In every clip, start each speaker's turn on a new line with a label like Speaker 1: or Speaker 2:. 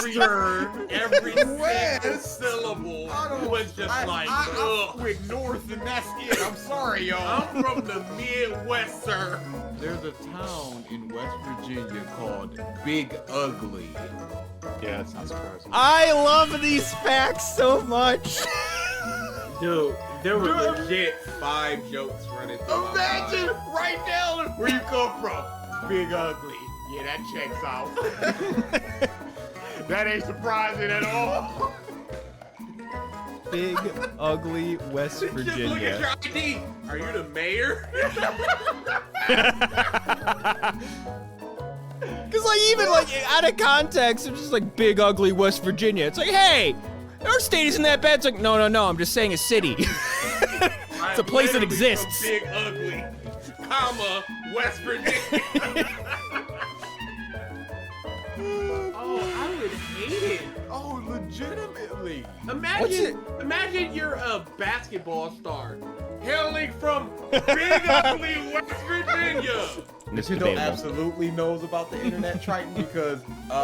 Speaker 1: every single syllable was just
Speaker 2: I went north and that's it. I'm sorry, y'all.
Speaker 1: I'm from the Midwest, sir.
Speaker 2: There's a town in West Virginia called Big Ugly.
Speaker 3: Yeah, that's not surprising.
Speaker 4: I love these facts so much.
Speaker 1: Dude, there were legit 5 jokes running through
Speaker 2: Imagine
Speaker 1: my mind.
Speaker 2: right down where you come from. Big Ugly. Yeah, that checks out. That ain't surprising at all.
Speaker 4: Big Ugly West
Speaker 1: Just look at
Speaker 4: Virginia.
Speaker 1: your ID. Are you the mayor?
Speaker 4: Cause like even like out of context, it's just like Big Ugly West Virginia. It's like, hey, our state isn't that bad. It's like, no, I'm just saying a city. It's a place that exists.
Speaker 1: Big Ugly, comma, West Virginia. Oh, I would hate it.
Speaker 2: Oh, legitimately.
Speaker 1: Imagine you're a basketball star hailing from Big Ugly, West Virginia.
Speaker 4: It's
Speaker 2: Nintendo
Speaker 4: debatable.
Speaker 2: absolutely knows about the internet Triton because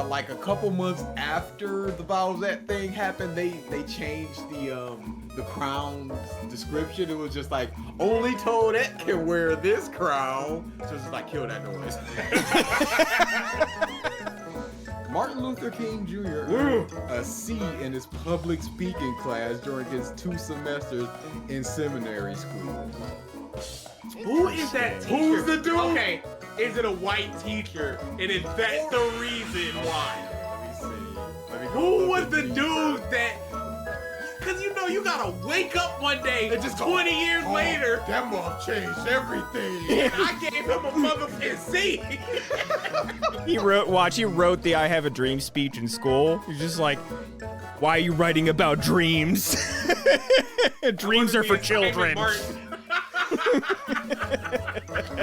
Speaker 2: like a couple months after the Bowsette thing happened, they changed the crown's description. It was just like, only Toadette can wear this crown. So it's just like, kill that noise. Martin Luther King Jr. earned a C in his public speaking class during his 2 semesters in seminary school.
Speaker 1: Who is that teacher?
Speaker 2: Who's the dude?
Speaker 1: Okay, is it a white teacher? And is that the reason why?
Speaker 2: Let me see. Let me go
Speaker 1: Who
Speaker 2: look
Speaker 1: was
Speaker 2: at
Speaker 1: the
Speaker 2: these.
Speaker 1: dude that? Cause you know you gotta wake up one day,
Speaker 2: It just
Speaker 1: 20 years later,
Speaker 2: That move changed everything.
Speaker 1: and I gave him a motherfucking C.
Speaker 4: He wrote the I Have a Dream speech in school. He's just like, why are you writing about dreams? Dreams are for children.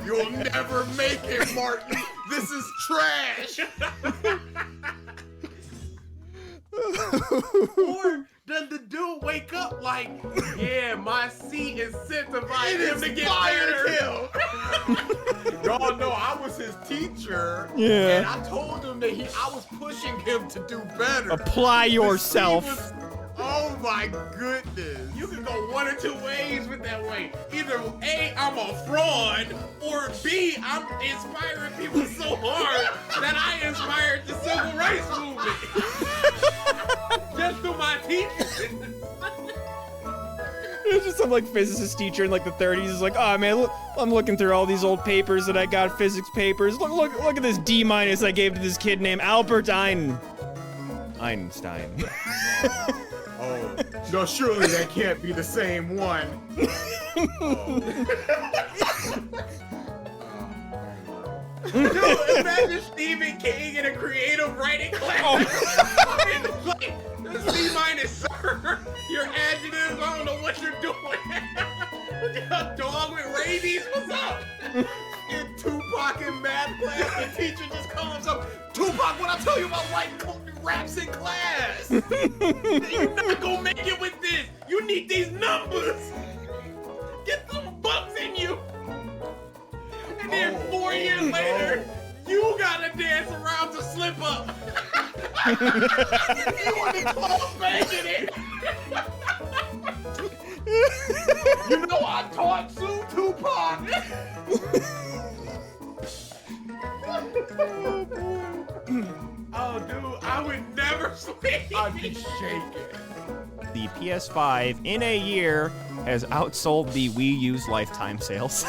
Speaker 2: You'll never make it, Martin. This is trash.
Speaker 1: Or does the dude wake up like, yeah, my C incentivized him to get better?
Speaker 2: Y'all know I was his teacher.
Speaker 4: Yeah.
Speaker 2: And I told him that I was pushing him to do better.
Speaker 4: Apply
Speaker 2: He
Speaker 4: yourself.
Speaker 2: was- oh my goodness.
Speaker 1: You can go one or 2 ways with that way. Either A, I'm a fraud, or B, I'm inspiring people so hard that I inspired the civil rights movement. Just through my teaching.
Speaker 4: It's just some like physicist teacher in like the 30s is like, oh man, look, I'm looking through all these old papers that I got, physics papers. Look at this D- I gave to this kid named Albert Einstein.
Speaker 2: Oh, no, surely that can't be the same one.
Speaker 1: Dude, imagine Stephen King in a creative writing class. It's like, C-, sir. Your adjectives, I don't know what you're doing. A dog with rabies, what's up?
Speaker 2: In Tupac in math class, the teacher just comes up, Tupac, what I tell you about writing raps in class?
Speaker 1: You're not gonna make it with this. You need these numbers. Get some bucks in you. And then 4 years later, you gotta dance around to slip up. You want to club banging it.
Speaker 2: You know I taught Sue Tupac.
Speaker 1: Oh, dude, I would never sleep.
Speaker 2: I'd be shaking.
Speaker 4: The PS5 in a year has outsold the Wii U's lifetime sales.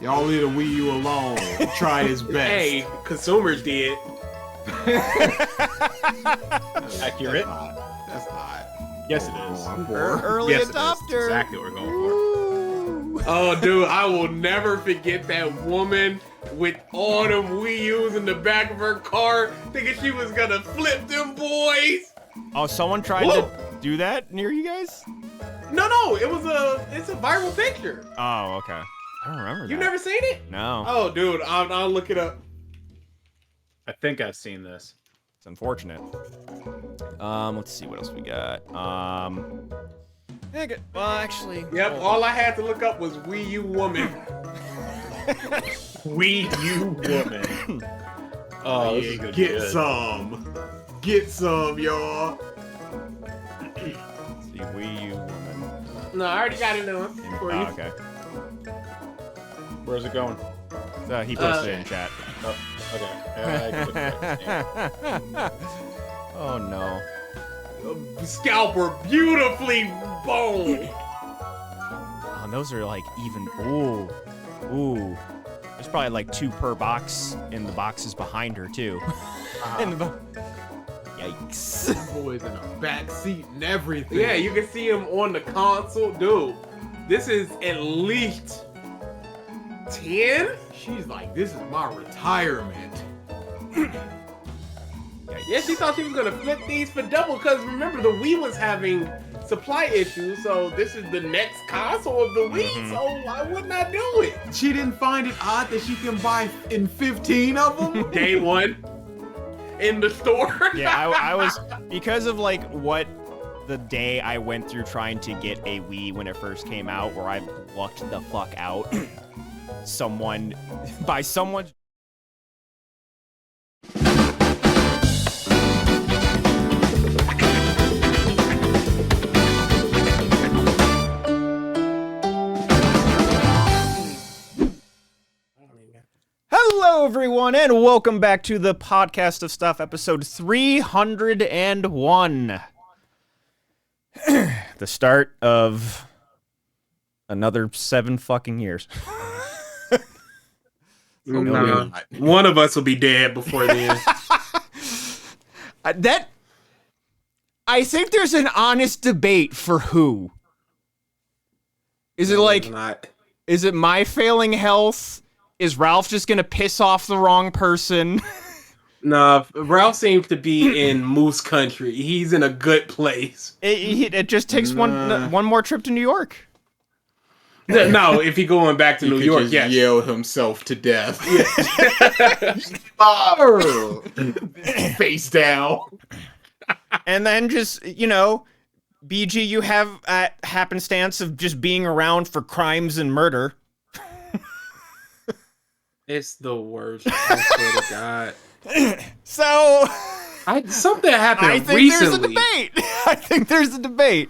Speaker 2: Y'all leave the Wii U alone. Try his best.
Speaker 1: Hey, consumers did.
Speaker 3: Accurate?
Speaker 2: That's not.
Speaker 3: Yes, it is.
Speaker 2: Going for.
Speaker 4: Early
Speaker 3: Yes, it is.
Speaker 4: adopter.
Speaker 3: Exactly what we're going for.
Speaker 4: Ooh.
Speaker 1: Oh, dude, I will never forget that woman with all them Wii U's in the back of her car, thinking she was gonna flip them boys.
Speaker 4: Oh, someone tried to do that near you guys?
Speaker 1: No, it's a viral picture.
Speaker 4: Oh, okay. I don't remember that.
Speaker 1: You never seen it?
Speaker 4: No.
Speaker 1: Oh, dude, I'll look it up.
Speaker 3: I think I've seen this.
Speaker 4: It's unfortunate. Let's see what else we got. Well, actually.
Speaker 1: Yep, all I had to look up was Wii U woman.
Speaker 3: Wii U woman. Oh, this is
Speaker 2: Yeah,
Speaker 3: gonna be
Speaker 2: get
Speaker 3: good.
Speaker 2: some. Get some, y'all.
Speaker 4: The Wii U woman.
Speaker 1: No, I already got it on for you.
Speaker 4: Oh, okay.
Speaker 3: Where's it going?
Speaker 4: He posted it in chat.
Speaker 3: Oh, okay. I clicked it. Yeah.
Speaker 4: Oh no.
Speaker 1: Scalper beautifully boned.
Speaker 4: Oh, and those are like even. Ooh. There's probably like 2 per box in the boxes behind her too. Yikes.
Speaker 2: That boy's in a back seat and everything.
Speaker 1: Yeah, you can see him on the console. Dude, this is at least 10?
Speaker 2: She's like, this is my retirement.
Speaker 1: Yeah, she thought she was gonna flip these for double, because remember, the Wii was having supply issues, so this is the next console of the Wii, so why wouldn't I do it?
Speaker 2: She didn't find it odd that she can buy in 15 of them?
Speaker 1: Day one in the store.
Speaker 4: Yeah, I was, because of like what the day I went through trying to get a Wii when it first came out, where I lucked the fuck out. By someone. Hello, everyone, and welcome back to the Podcast of Stuff, episode 301. The start of another 7 fucking years.
Speaker 1: Nah, one of us will be dead before then.
Speaker 4: I think there's an honest debate for who. Is it like, is it my failing health? Is Ralph just gonna piss off the wrong person?
Speaker 1: Nah, Ralph seems to be in Moose Country. He's in a good place.
Speaker 4: It just takes one more trip to New York.
Speaker 1: No, if he going back to New
Speaker 2: Could
Speaker 1: York,
Speaker 2: just
Speaker 1: yes.
Speaker 2: yell himself to death. Face down.
Speaker 4: And then just, BG, you have a happenstance of just being around for crimes and murder.
Speaker 1: It's the worst. I swear to God.
Speaker 4: So,
Speaker 1: Something happened
Speaker 4: I think
Speaker 1: recently.
Speaker 4: there's a debate. I think there's a debate.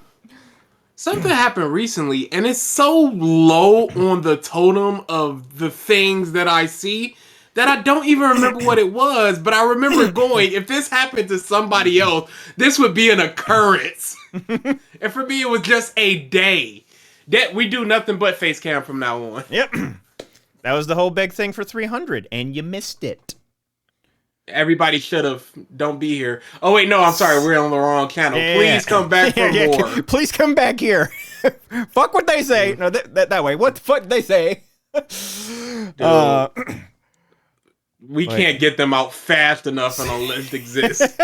Speaker 1: Something happened recently, and it's so low on the totem of the things that I see that I don't even remember what it was, but I remember going, if this happened to somebody else, this would be an occurrence. And for me, it was just a day. That we do nothing but face cam from now on.
Speaker 4: Yep. That was the whole big thing for 300, and you missed it.
Speaker 1: Everybody should have. Don't be here. Oh, wait, no, I'm sorry. We're on the wrong channel. Please come back for more.
Speaker 4: Please come back here. Fuck what they say. No, that way. What the fuck they say?
Speaker 1: We can't get them out fast enough and a list exists.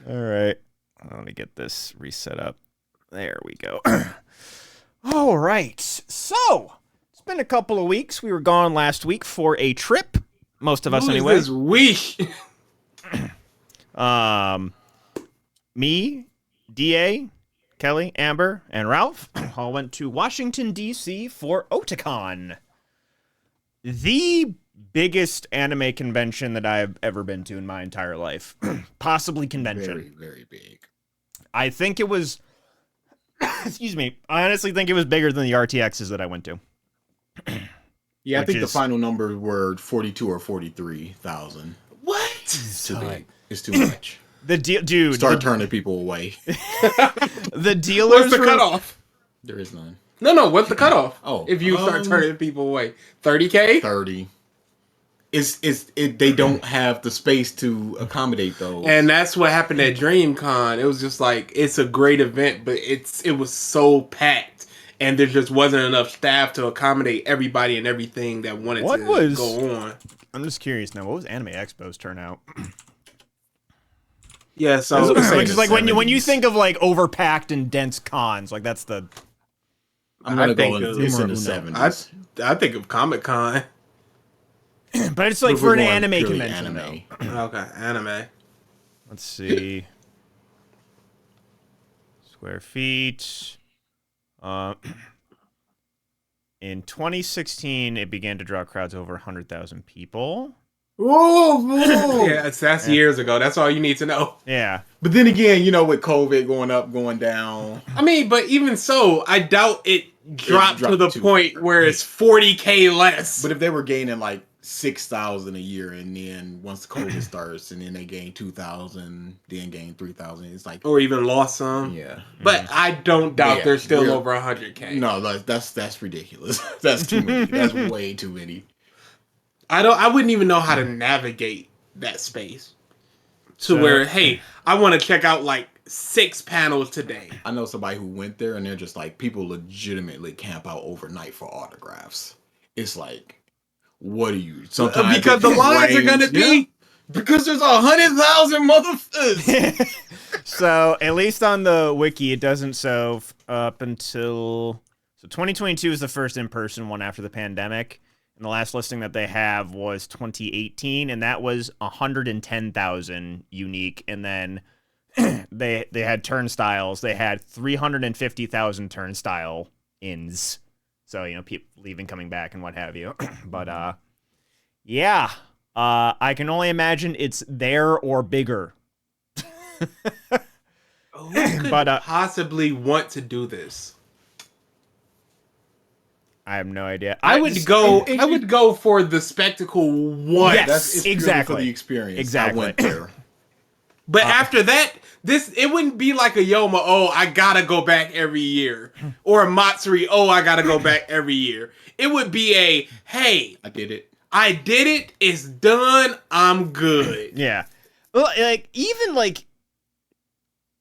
Speaker 4: All right. Let me get this reset up. There we go. All right. So, it's been a couple of weeks. We were gone last week for a trip. Most of us, anyway.
Speaker 1: This week.
Speaker 4: Me, DA, Kelly, Amber, and Ralph all went to Washington, D.C. for Otakon. The biggest anime convention that I've ever been to in my entire life. Possibly convention.
Speaker 2: Very, very big.
Speaker 4: I think it was... Excuse me. I honestly think it was bigger than the RTXs that I went to.
Speaker 2: Yeah, I think the
Speaker 4: is-
Speaker 2: final numbers were 42 or 43,000.
Speaker 1: What?
Speaker 2: It's too big. It's too much.
Speaker 4: Dude.
Speaker 2: Start turning people away.
Speaker 4: The dealers
Speaker 1: What's the cutoff?
Speaker 2: There is none.
Speaker 1: No, what's the cutoff?
Speaker 2: Oh,
Speaker 1: if you start turning people away. 30K?
Speaker 2: 30. They don't have the space to accommodate those.
Speaker 1: And that's what happened at DreamCon. It was just like, it's a great event, but it was so packed. And there just wasn't enough staff to accommodate everybody and everything that wanted to go on.
Speaker 4: I'm just curious now. What was Anime Expo's turnout?
Speaker 1: Yeah, so
Speaker 4: Which is like when you think of like overpacked and dense cons, like that's the.
Speaker 2: I'm gonna
Speaker 1: think
Speaker 2: go. It's in the 70s.
Speaker 1: I think of Comic-Con.
Speaker 4: But it's like
Speaker 2: If
Speaker 4: for
Speaker 2: we're
Speaker 4: an
Speaker 2: going
Speaker 4: anime
Speaker 2: purely
Speaker 4: convention,
Speaker 2: anime.
Speaker 4: though.
Speaker 1: Okay, anime.
Speaker 4: Let's see. Square feet. In 2016, it began to draw crowds over 100,000 people.
Speaker 2: Oh,
Speaker 1: Yeah, that's years ago. That's all you need to know.
Speaker 4: Yeah.
Speaker 2: But then again, with COVID going up, going down.
Speaker 1: I mean, but even so, I doubt it dropped to
Speaker 2: dropped
Speaker 1: the
Speaker 2: to-
Speaker 1: point where it's 40K less.
Speaker 2: But if they were gaining like 6,000 a year, and then once COVID starts, and then they gain 2,000, then gain 3,000, it's like,
Speaker 1: Or even lost some.
Speaker 2: yeah.
Speaker 1: But I don't doubt
Speaker 2: Yeah,
Speaker 1: they're still
Speaker 2: real-
Speaker 1: over 100K.
Speaker 2: No, that's ridiculous. That's too many. That's way too many.
Speaker 1: I wouldn't even know how to navigate that space. To where, hey, I want to check out like 6 panels today.
Speaker 2: I know somebody who went there, and they're just like, people legitimately camp out overnight for autographs. It's like, what are you? Sometimes
Speaker 1: Because the lines are gonna be
Speaker 2: because there's 100,000 motherfuckers.
Speaker 4: So at least on the wiki, it doesn't show up until 2022 is the first in-person one after the pandemic, and the last listing that they have was 2018, and that was 110,000 unique. And then they had turnstiles. They had 350,000 turnstile ins. So people leaving, coming back, and what have you. But yeah, I can only imagine it's there or bigger.
Speaker 1: Who could possibly want to do this?
Speaker 4: I have no idea.
Speaker 1: I would go for the spectacle once.
Speaker 4: Yes.
Speaker 2: It's
Speaker 4: Exactly.
Speaker 2: for the experience.
Speaker 4: Exactly.
Speaker 2: I went there.
Speaker 1: But after that, it wouldn't be like a Yoma, oh, I gotta go back every year. Or a Matsuri, oh, I gotta go back every year. It would be a, hey,
Speaker 2: I did it.
Speaker 1: It's done, I'm good.
Speaker 4: Yeah. Well,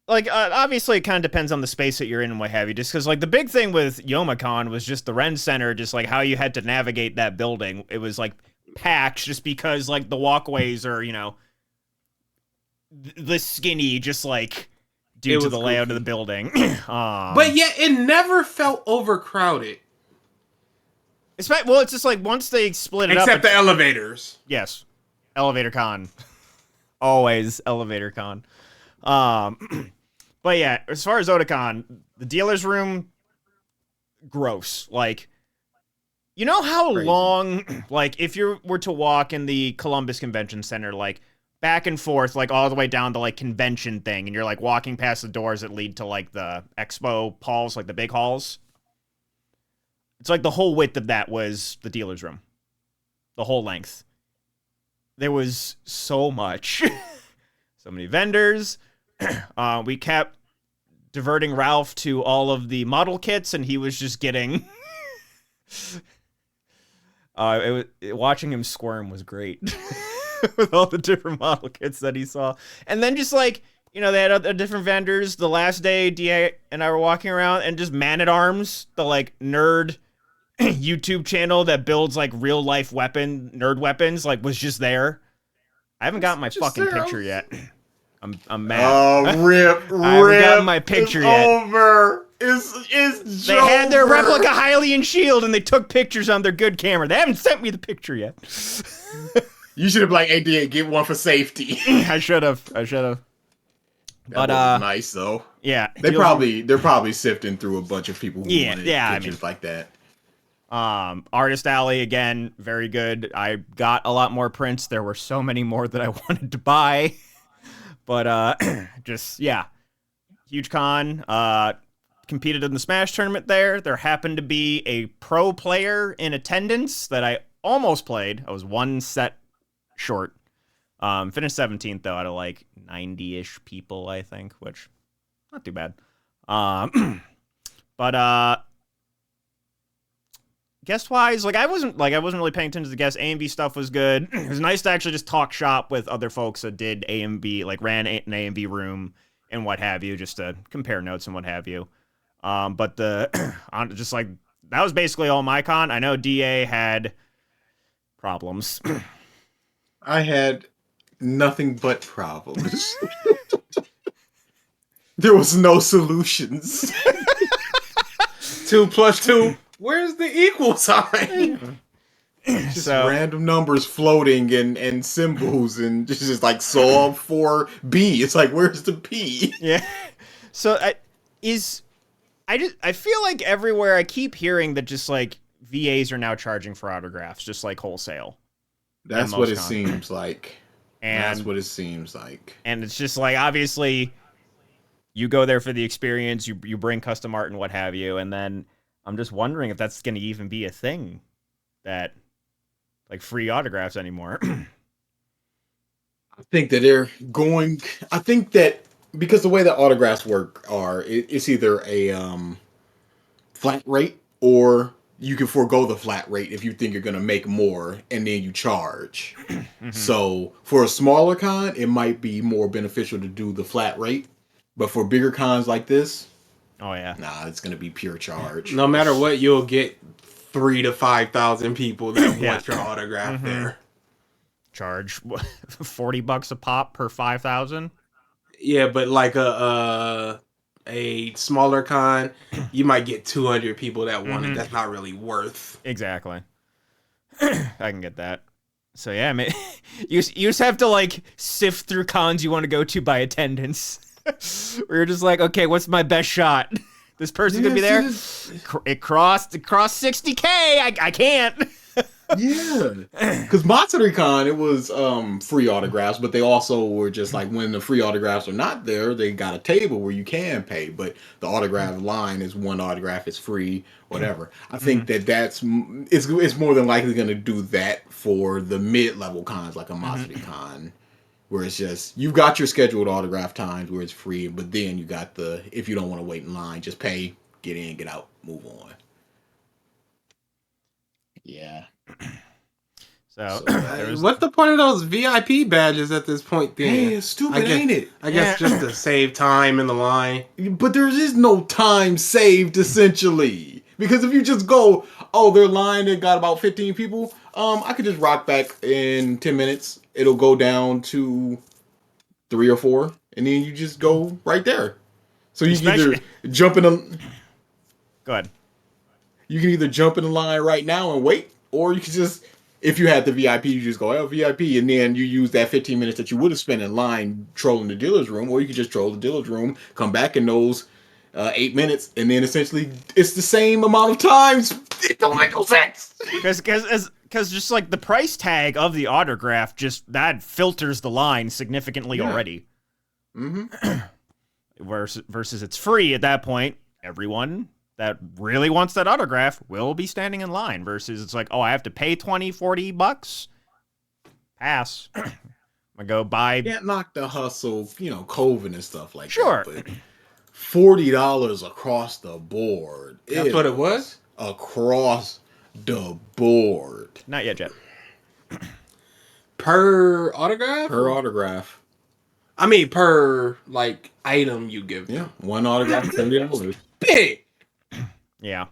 Speaker 4: obviously it kind of depends on the space that you're in and what have you. Just because, the big thing with YomaCon was just the Ren Center, just, how you had to navigate that building. It was, packed just because, the walkways are, the skinny, just, due to the layout of the building.
Speaker 1: But yet, it never felt overcrowded.
Speaker 4: It's just, once they split it
Speaker 1: Except
Speaker 4: up...
Speaker 1: the elevators.
Speaker 4: Yes. Elevator Con. Always Elevator Con. But yeah, as far as Otakon, the dealer's room, gross. You know how
Speaker 2: Crazy.
Speaker 4: long, if you were to walk in the Columbus Convention Center, back and forth, all the way down the, convention thing, and you're, walking past the doors that lead to, the expo halls, the big halls? It's the whole width of that was the dealer's room. The whole length. There was so much. So many vendors. We kept diverting Ralph to all of the model kits, and he was just getting... watching him squirm was great. With all the different model kits that he saw. And then just, they had other different vendors. The last day, DA and I were walking around, and just Man-at-Arms, the, nerd YouTube channel that builds, real-life nerd weapons, was just there. I haven't gotten my fucking picture yet. I'm mad.
Speaker 2: Oh, rip.
Speaker 4: I haven't gotten my picture yet.
Speaker 2: Over. It's
Speaker 4: They had their replica Hylian shield, and they took pictures on their good camera. They haven't sent me the picture yet.
Speaker 2: You should have ADA get one for safety.
Speaker 4: I should have. But
Speaker 2: nice though.
Speaker 4: Yeah,
Speaker 2: They're probably sifting through a bunch of people who wanted pictures like that.
Speaker 4: Artist Alley again, very good. I got a lot more prints. There were so many more that I wanted to buy. But just yeah. Huge con. Competed in the Smash tournament there. There happened to be a pro player in attendance that I almost played. I was one set short. Finished 17th though out of 90-ish people, I think, which not too bad. But guest wise, I wasn't really paying attention to the guest. AMV stuff was good. It was nice to actually just talk shop with other folks that did AMV, ran an AMV room and what have you, just to compare notes and what have you. But that was basically all my con. I know DA had problems.
Speaker 2: I had nothing but problems. There was no solutions.
Speaker 1: 2 plus 2. Where's the equal sign?
Speaker 2: Just random numbers floating and symbols and just solve for B. It's where's the P?
Speaker 4: Yeah. So I feel like everywhere I keep hearing that just VAs are now charging for autographs, just wholesale.
Speaker 2: That's
Speaker 4: at
Speaker 2: what
Speaker 4: most
Speaker 2: it
Speaker 4: cons.
Speaker 2: seems like. That's
Speaker 4: And
Speaker 2: what it seems like.
Speaker 4: and it's just like, obviously you go there for the experience, you bring custom art and what have you, and then I'm just wondering if that's going to even be a thing, that like free autographs anymore.
Speaker 2: I think that they're going. I think that because the way that autographs work it's either a flat rate, or you can forego the flat rate if you think you're going to make more and then you charge. So for a smaller con, it might be more beneficial to do the flat rate. But for bigger cons like this,
Speaker 4: Oh yeah.
Speaker 2: nah, it's going to be pure charge.
Speaker 5: No matter what, you'll get 3,000 to 5,000 people that
Speaker 4: Yeah.
Speaker 5: want your autograph there.
Speaker 4: Charge $40 a pop per 5,000.
Speaker 5: Yeah, but like a smaller con, you might get 200 people that want it. That's not really worth.
Speaker 4: Exactly. I can get that. So yeah, man, you just have to like sift through cons you want to go to by attendance. Where you're just like, okay, what's my best shot? This person's gonna be there. It crossed 60K. I can't.
Speaker 2: Yeah, because MatsuriCon, it was free autographs, but they also were just like, when the free autographs are not there, they got a table where you can pay, but the autograph line is one autograph is free, whatever. I think it's more than likely going to do that for the mid-level cons, like a MatsuriCon, where it's just, you've got your scheduled autograph times where it's free, but then you got the, if you don't want to wait in line, just pay, get in, get out, move on. Yeah.
Speaker 4: So
Speaker 5: What's the point of those VIP badges at this point then?
Speaker 2: Hey, it's stupid, ain't it?
Speaker 5: I guess
Speaker 4: Yeah.
Speaker 5: just to save time in the line.
Speaker 2: But there is no time saved, essentially. Because if you just go, oh, their line, they got about 15 people, I could just rock back in 10 minutes. It'll go down to 3 or 4, and then you just go right there. So you can either jump in the...
Speaker 4: go ahead.
Speaker 2: You can either jump in the line right now and wait, or you can just, if you had the VIP, you just go, oh, VIP, and then you use that 15 minutes that you would have spent in line trolling the dealer's room, or you could just troll the dealer's room, come back in those 8 minutes, and then essentially it's the same amount of times. It don't make no sense.
Speaker 4: Because just like the price tag of the autograph, just that filters the line significantly already.
Speaker 2: Mm-hmm.
Speaker 4: Versus it's free at that point. Everyone that really wants that autograph will be standing in line, versus it's like, oh, I have to pay $20-$40. Pass. I'm gonna go buy.
Speaker 2: Can't knock the hustle, COVID and stuff like
Speaker 4: Sure.
Speaker 2: that. But $40 across the board.
Speaker 5: That's what it was?
Speaker 2: Across the board.
Speaker 4: Not yet, Jet.
Speaker 5: Per autograph?
Speaker 2: Per autograph.
Speaker 5: I mean, per, like, item you give.
Speaker 2: Yeah, one autograph, $70.
Speaker 5: Big!
Speaker 4: Yeah.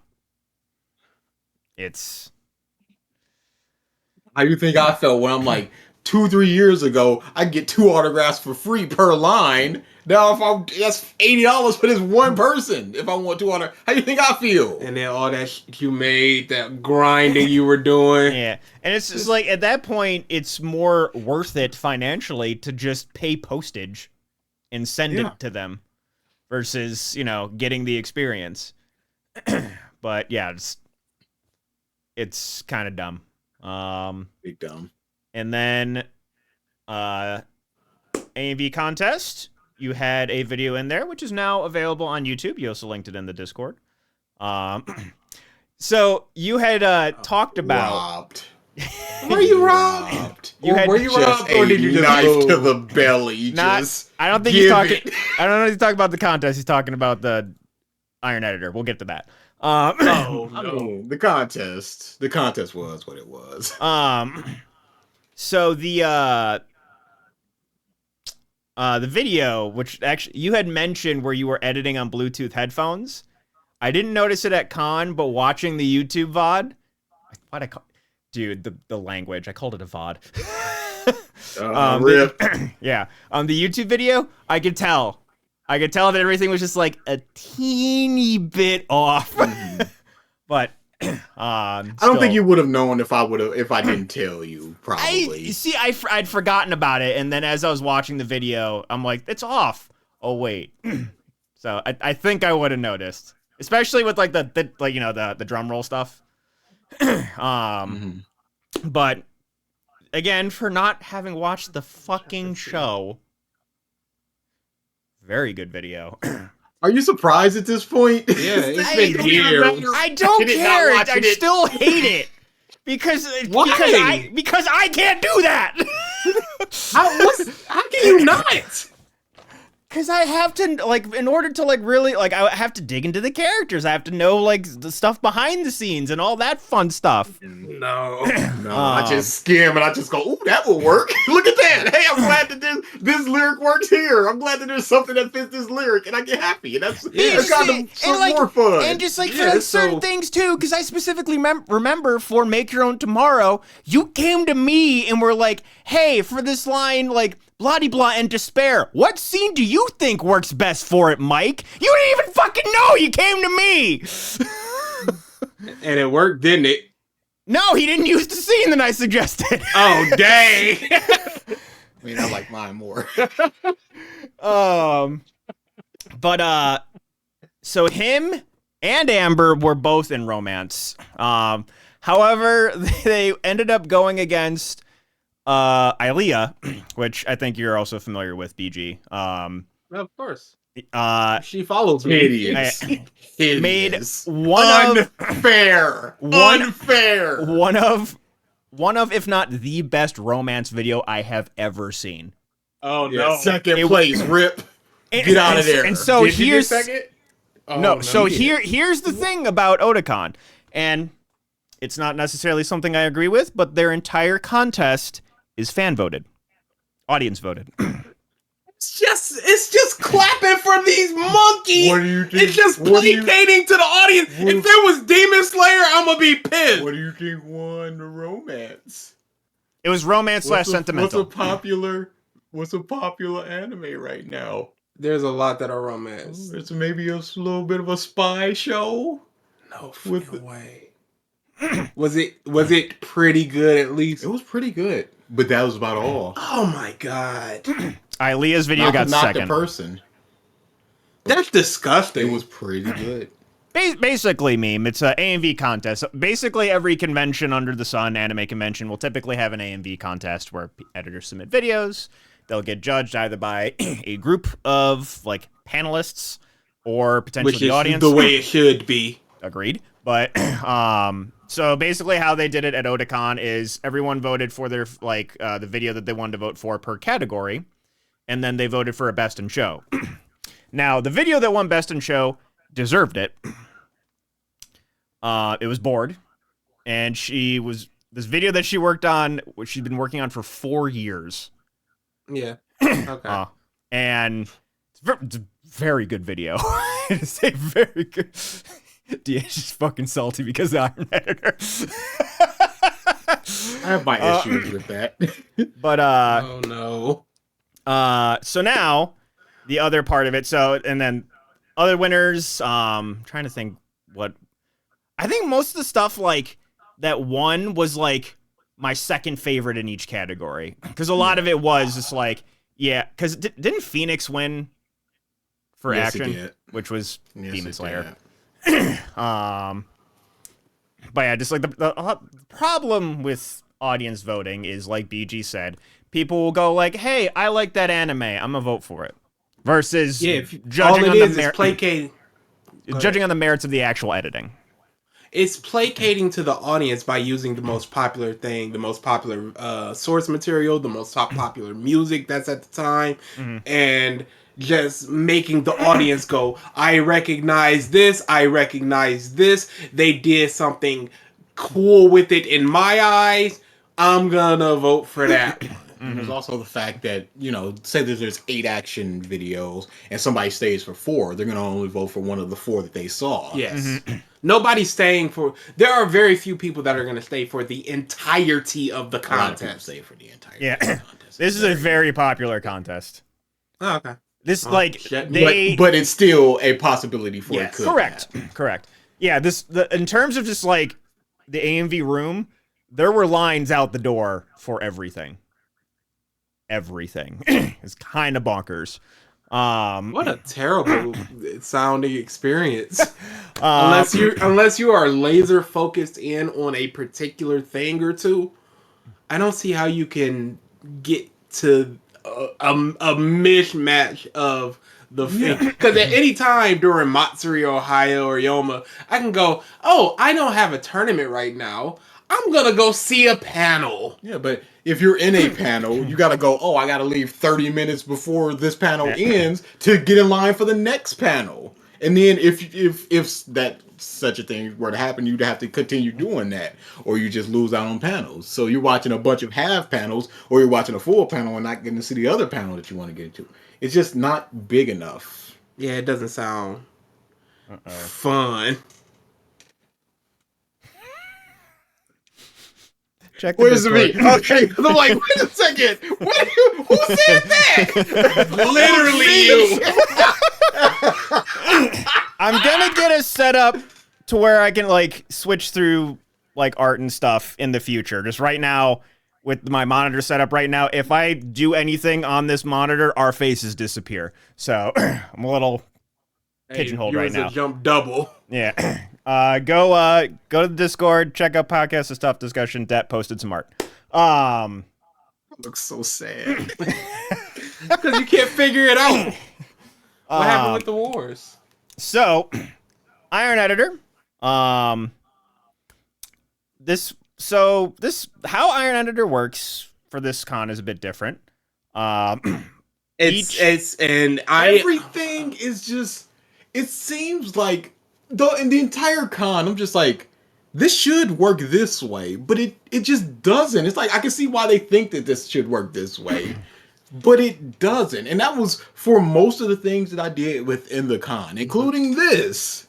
Speaker 4: It's.
Speaker 2: How you think I felt when I'm like 2-3 years ago, I get 2 autographs for free per line. Now that's $80 for this one person. If I want 2 autographs, how do you think I feel?
Speaker 5: And then all that shit you made, that grinding you were doing.
Speaker 4: Yeah. And it's just like, at that point, it's more worth it financially to just pay postage and send
Speaker 2: Yeah.
Speaker 4: it to them versus, getting the experience. But yeah, it's kind of dumb.
Speaker 2: Big dumb.
Speaker 4: And then AMV contest, you had a video in there, which is now available on YouTube. You also linked it in the Discord. So you had talked about...
Speaker 2: Robbed.
Speaker 5: Were you robbed?
Speaker 4: You had
Speaker 5: were you
Speaker 2: Just
Speaker 5: robbed, or
Speaker 2: a
Speaker 5: did you just
Speaker 2: knife
Speaker 5: move?
Speaker 2: to the belly.
Speaker 4: Not,
Speaker 2: Just
Speaker 4: I don't think he's
Speaker 2: give
Speaker 4: talking...
Speaker 2: it.
Speaker 4: I don't know if he's talking about the contest. He's talking about the Iron Editor. We'll get to that.
Speaker 5: Oh,
Speaker 2: I
Speaker 5: no.
Speaker 2: mean, the contest was what it was.
Speaker 4: So the video, which actually you had mentioned where you were editing on Bluetooth headphones, I didn't notice it at con, but watching the YouTube VOD, the language, I called it a VOD.
Speaker 2: Rip.
Speaker 4: Yeah, on the YouTube video, I could tell that everything was just like a teeny bit off. But
Speaker 2: I don't think you would have known if I didn't tell you. Probably.
Speaker 4: I'd forgotten about it, and then as I was watching the video, I'm like, it's off. Oh wait. So I think I would have noticed, especially with like the drum roll stuff. But again, for not having watched the fucking show. Very good video.
Speaker 3: Are you surprised at this point?
Speaker 5: Yeah, it's been years.
Speaker 4: I don't
Speaker 3: Did it not
Speaker 4: care.
Speaker 3: watch
Speaker 4: I
Speaker 3: it?
Speaker 4: still hate it. Because
Speaker 5: Why?
Speaker 4: because I can't do that.
Speaker 5: How can you not?
Speaker 4: Because I have to, like, in order to, like, really, like, I have to dig into the characters. I have to know, like, the stuff behind the scenes and all that fun stuff.
Speaker 5: No.
Speaker 3: No, I just skim and I just go, ooh, that will work. Look at that. Hey, I'm glad that this lyric works here. I'm glad that there's something that fits this lyric, and I get happy. And that's kind of some
Speaker 4: like,
Speaker 3: more fun.
Speaker 4: And just, like, for
Speaker 5: Yeah,
Speaker 4: like, certain things, too, because I specifically remember for Make Your Own Tomorrow, you came to me and were like, hey, for this line, like, blah-de-blah and despair, what scene do you think works best for it, Mike? You didn't even fucking know. You came to me.
Speaker 5: And it worked, didn't it?
Speaker 4: No, he didn't use the scene that I suggested.
Speaker 5: Oh, dang.
Speaker 3: I mean, I like mine more.
Speaker 4: But so him and Amber were both in romance. However, they ended up going against Ilea, which I think you're also familiar with, BG.
Speaker 5: Of course.
Speaker 4: She
Speaker 5: follows me.
Speaker 3: Hideous.
Speaker 4: made
Speaker 3: Hideous.
Speaker 4: one of
Speaker 3: Unfair.
Speaker 4: One-
Speaker 3: Unfair.
Speaker 4: one of if not the best romance video I have ever seen.
Speaker 5: Oh,
Speaker 3: Yeah,
Speaker 5: no.
Speaker 3: second
Speaker 4: It-
Speaker 3: place, Rip.
Speaker 4: And-
Speaker 3: Get out of
Speaker 4: and-
Speaker 3: there.
Speaker 4: And so
Speaker 5: Did you get
Speaker 4: here's
Speaker 5: second? Oh,
Speaker 4: no. So
Speaker 3: yeah.
Speaker 4: here's the thing about Otakon, and it's not necessarily something I agree with, but their entire contest is fan voted, audience voted.
Speaker 5: It's just clapping for these monkeys.
Speaker 3: What do you think?
Speaker 5: It's just
Speaker 3: what do you-
Speaker 5: placating to the audience.
Speaker 3: What-
Speaker 5: If there was Demon Slayer, I'm gonna be pissed.
Speaker 3: What do you think won the romance?
Speaker 4: It was romance slash sentimental.
Speaker 3: What's a popular anime right now?
Speaker 5: There's a lot that are romance.
Speaker 3: It's maybe a little bit of a spy show.
Speaker 5: No
Speaker 3: With
Speaker 5: fucking way. Was it pretty good at least?
Speaker 3: It was pretty good, but that was about all.
Speaker 5: Oh my god.
Speaker 4: Ilea's video got
Speaker 3: not
Speaker 4: second.
Speaker 3: the person.
Speaker 5: That's disgusting.
Speaker 3: It was pretty good.
Speaker 4: Basically, meme. It's a AMV contest. Basically, every convention under the sun, anime convention, will typically have an AMV contest where editors submit videos. They'll get judged either by a group of like panelists or potentially
Speaker 5: Which
Speaker 4: the
Speaker 5: is
Speaker 4: audience.
Speaker 5: the way it should be.
Speaker 4: Agreed. But so basically, how they did it at Otakon is everyone voted for their the video that they wanted to vote for per category, and then they voted for a best in show. Now, the video that won best in show deserved it. It was Bored, and this video that she worked on, which she's been working on for 4 years.
Speaker 5: Yeah. Okay.
Speaker 4: And it's a very good video. It's a very good. DH is fucking salty because I'm an editor.
Speaker 3: I have my issues with that.
Speaker 4: But
Speaker 5: oh no.
Speaker 4: so now the other part of it. So and then other winners. Trying to think what. I think most of the stuff like that won was like my second favorite in each category because a lot of it was just like because didn't Phoenix win for
Speaker 3: Yes, he
Speaker 4: action,
Speaker 3: did.
Speaker 4: which was
Speaker 3: Yes,
Speaker 4: Demon
Speaker 3: it
Speaker 4: Slayer.
Speaker 3: did.
Speaker 4: But yeah, just like the problem with audience voting is like BG said, people will go like, "Hey, I like that anime. I'm gonna vote for it." Versus
Speaker 5: all it is placating.
Speaker 4: judging on the merits of the actual editing.
Speaker 5: It's placating to the audience by using the most popular thing, the most popular source material, the most popular music that's at the time, and just making the audience go, I recognize this, I recognize this, they did something cool with it in my eyes, I'm gonna vote for that.
Speaker 3: There's also the fact that, say that there's 8 action videos and somebody stays for 4, they're going to only vote for one of the 4 that they saw.
Speaker 5: Yes. Nobody's staying for... There are very few people that are going to stay for the entirety of the
Speaker 3: A lot of people
Speaker 5: contest.
Speaker 3: stay for the entire
Speaker 4: Yeah.
Speaker 3: contest.
Speaker 4: This is a very popular contest.
Speaker 5: Oh, okay.
Speaker 4: This
Speaker 5: shit.
Speaker 3: But it's still a possibility for it could
Speaker 4: correct.
Speaker 3: happen.
Speaker 4: Correct. Yeah, in terms of just like the AMV room, there were lines out the door for everything. Everything. It's kind of bonkers.
Speaker 5: What a terrible sounding experience. Unless you are laser focused in on a particular thing or two, I don't see how you can get to a mishmash of the thing. Because at any time during Matsuri, Ohio, or Yoma, I can go, oh, I don't have a tournament right now. I'm gonna go see a panel.
Speaker 3: Yeah, but if you're in a panel, you gotta go, oh, I gotta leave 30 minutes before this panel ends to get in line for the next panel. And then if that such a thing were to happen, you'd have to continue doing that, or you just lose out on panels. So you're watching a bunch of half panels, or you're watching a full panel and not getting to see the other panel that you want to get into. It's just not big enough.
Speaker 5: Yeah, it doesn't sound fun.
Speaker 4: Check the
Speaker 3: Where's the
Speaker 4: Discord.
Speaker 3: meat? Okay, 'cause I'm like, wait a second. Who said that?
Speaker 5: Literally you.
Speaker 4: I'm gonna get it set up to where I can like switch through like art and stuff in the future. Just right now, with my monitor set up right now, if I do anything on this monitor, our faces disappear. So I'm a little pigeonholed right now.
Speaker 5: A jump double.
Speaker 4: Yeah. Go to the Discord, check out podcast and stuff discussion. Det posted some art.
Speaker 3: Looks so sad.
Speaker 5: Because you can't figure it out. What happened with the wars?
Speaker 4: So, Iron Editor. This how Iron Editor works for this con is a bit different.
Speaker 3: Everything is just. It seems like though in the entire con, I'm just like, this should work this way, but it just doesn't. It's like I can see why they think that this should work this way, but it doesn't. And that was for most of the things that I did within the con, including this.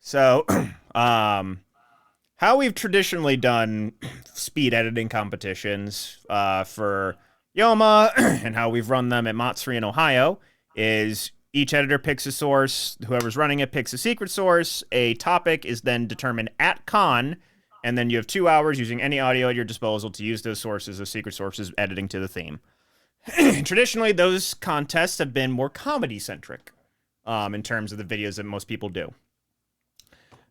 Speaker 4: So, how we've traditionally done speed editing competitions for Yoma and how we've run them at Matsuri in Ohio is each editor picks a source, whoever's running it picks a secret source, a topic is then determined at con, and then you have 2 hours using any audio at your disposal to use those sources as secret sources editing to the theme. Traditionally, those contests have been more comedy-centric in terms of the videos that most people do.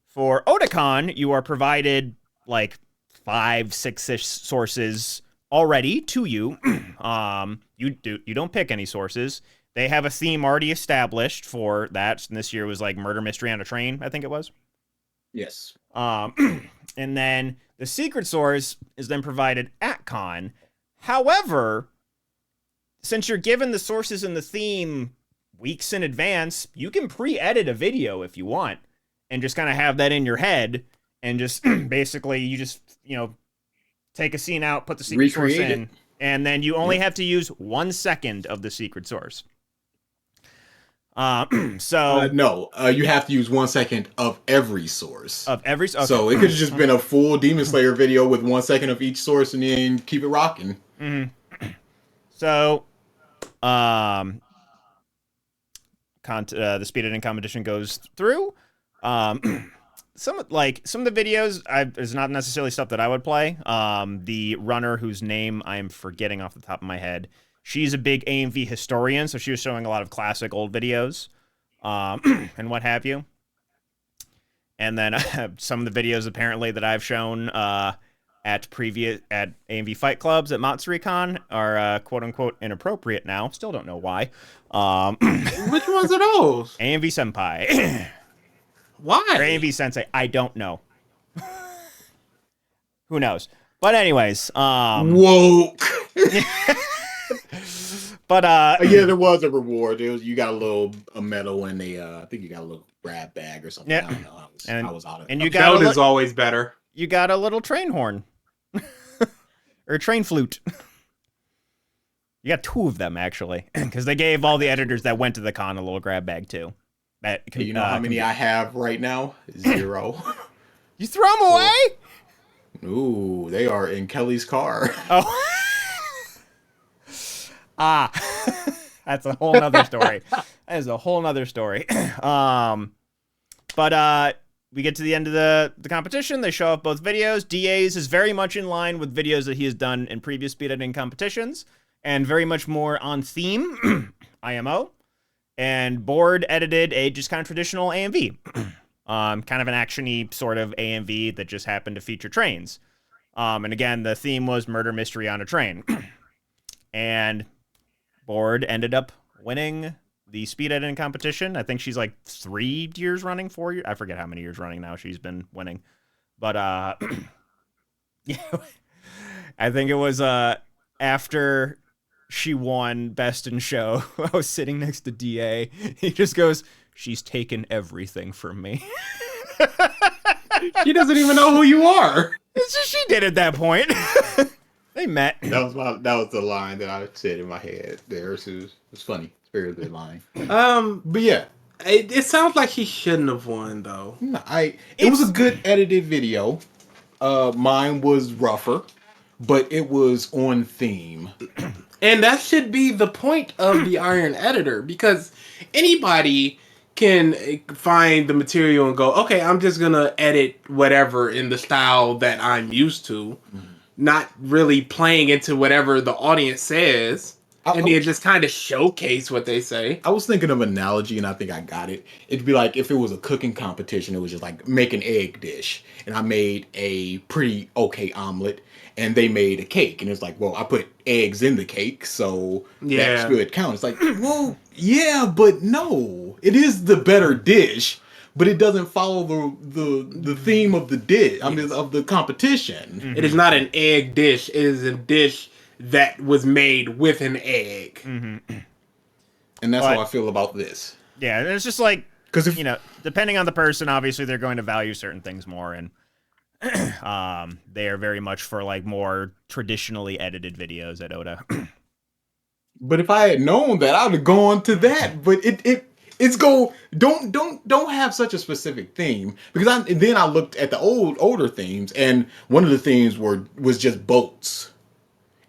Speaker 4: For Otakon, you are provided like 5, 6-ish sources already to you. You don't pick any sources. They have a theme already established for that. And this year was like murder mystery on a train, I think it was.
Speaker 3: Yes.
Speaker 4: And then the secret source is then provided at con. However, since you're given the sources and the theme weeks in advance, you can pre-edit a video if you want and just kind of have that in your head and just basically you just, take a scene out, put the secret source in, and then you only have to use 1 second of the secret source.
Speaker 3: No, you have to use 1 second of every source.
Speaker 4: Okay.
Speaker 3: So it could have just been a full Demon Slayer video with 1 second of each source and then keep it rocking.
Speaker 4: Mm-hmm. So, the speed editing competition goes through. Some of the videos is not necessarily stuff that I would play. The runner whose name I am forgetting off the top of my head, she's a big AMV historian, so she was showing a lot of classic old videos, and what have you. And then some of the videos apparently that I've shown at AMV fight clubs at MatsuriCon are quote unquote inappropriate now. Still don't know why.
Speaker 5: Which ones are those?
Speaker 4: AMV Senpai.
Speaker 5: Why?
Speaker 4: Or AMV Sensei. I don't know. Who knows? But anyways,
Speaker 3: woke.
Speaker 4: But
Speaker 3: yeah, there was a reward. You got a medal and I think you got a little grab bag or something.
Speaker 4: Yeah.
Speaker 3: I don't know. I was out of it.
Speaker 4: And you
Speaker 5: Belt
Speaker 4: got
Speaker 5: is always better.
Speaker 4: You got a little train horn. Or a train flute. You got 2 of them actually, because they gave all the editors that went to the con a little grab bag too. That
Speaker 3: you know how many I have right now? 0.
Speaker 4: You throw them away?
Speaker 3: Ooh, they are in Kelly's car.
Speaker 4: Oh. That's a whole nother story. That is a whole nother story. But we get to the end of the competition. They show off both videos. DA's is very much in line with videos that he has done in previous speed editing competitions, and very much more on theme, IMO. And Board edited a just kind of traditional AMV. Kind of an action-y sort of AMV that just happened to feature trains. And again, the theme was murder mystery on a train. And Board ended up winning the speed editing competition. I think she's like 3 years running, 4 years. I forget how many years running now she's been winning. But yeah, I think it was after she won Best in Show, I was sitting next to DA. He just goes, "She's taken everything from me."
Speaker 5: She doesn't even know who you are.
Speaker 4: It's just she did at that point. They met.
Speaker 3: That was the line that I said in my head there. It was funny. It's a very good line. But yeah.
Speaker 5: It sounds like he shouldn't have won though.
Speaker 3: No, it was a good edited video. Mine was rougher, but it was on theme.
Speaker 5: And that should be the point of the Iron Editor, because anybody can find the material and go, okay, I'm just gonna edit whatever in the style that I'm used to, not really playing into whatever the audience says, and then just kind of showcase what they say.
Speaker 3: I was thinking of an analogy, and I think I got it. It'd be like if it was a cooking competition, it was just like make an egg dish, and I made a pretty okay omelet, and they made a cake, and it's like, well, I put eggs in the cake, so that should count. It's like, well, yeah, but no, it is the better dish, but it doesn't follow the theme of the dish. I mean, of the competition.
Speaker 5: Mm-hmm. It is not an egg dish. It is a dish that was made with an egg.
Speaker 4: Mm-hmm.
Speaker 3: And that's how I feel about this.
Speaker 4: Yeah, it's just like,
Speaker 3: because if
Speaker 4: you know, depending on the person, obviously they're going to value certain things more, and they are very much for like more traditionally edited videos at Oda.
Speaker 3: But if I had known that, I'd have gone to that. But it's don't have such a specific theme, because then I looked at the older themes, and one of the themes was just boats.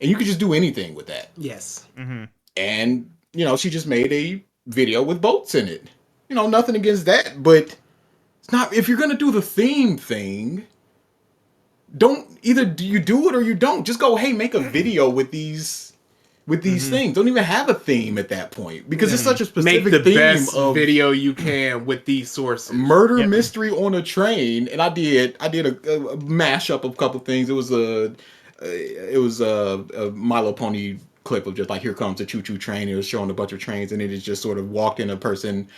Speaker 3: And you could just do anything with that.
Speaker 5: Yes.
Speaker 4: Mm-hmm.
Speaker 3: And, you know, she just made a video with boats in it. You know, nothing against that, but it's not, if you're going to do the theme thing, either you do it or you don't. Just go, hey, make a video with these things. Don't even have a theme at that point, because it's such a specific
Speaker 5: make the
Speaker 3: theme
Speaker 5: best
Speaker 3: of
Speaker 5: video you can with these sources.
Speaker 3: Murder mystery on a train. And I did a mashup of a couple things. It was a My Little Pony clip of just like, here comes a choo-choo train. It was showing a bunch of trains, and it just sort of walked in a person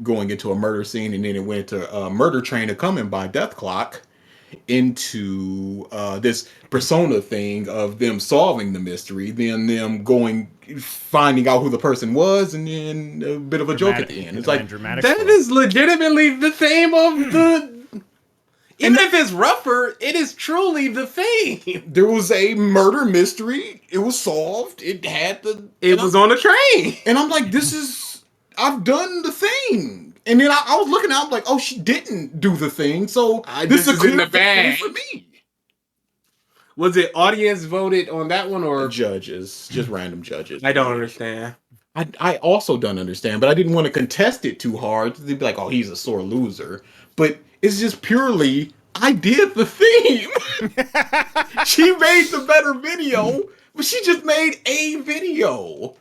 Speaker 3: going into a murder scene, and then it went to a murder train coming by Death Clock into this persona thing of them solving the mystery, then them finding out who the person was, and then a bit of a joke at the end. It's like,
Speaker 5: that is legitimately the theme of the... Even if it's rougher, it is truly the theme.
Speaker 3: There was a murder mystery. It was solved. It had
Speaker 5: It was on a train.
Speaker 3: And I'm like, I've done the thing. And then I was looking out, I'm like, oh, she didn't do the thing. So
Speaker 5: this is in the bag
Speaker 3: for me.
Speaker 5: Was it audience voted on that one, or
Speaker 3: judges? Just random judges.
Speaker 5: I don't understand.
Speaker 3: I also don't understand, but I didn't want to contest it too hard. They'd be like, oh, he's a sore loser. But it's just purely, I did the theme. She made the better video, but she just made a video.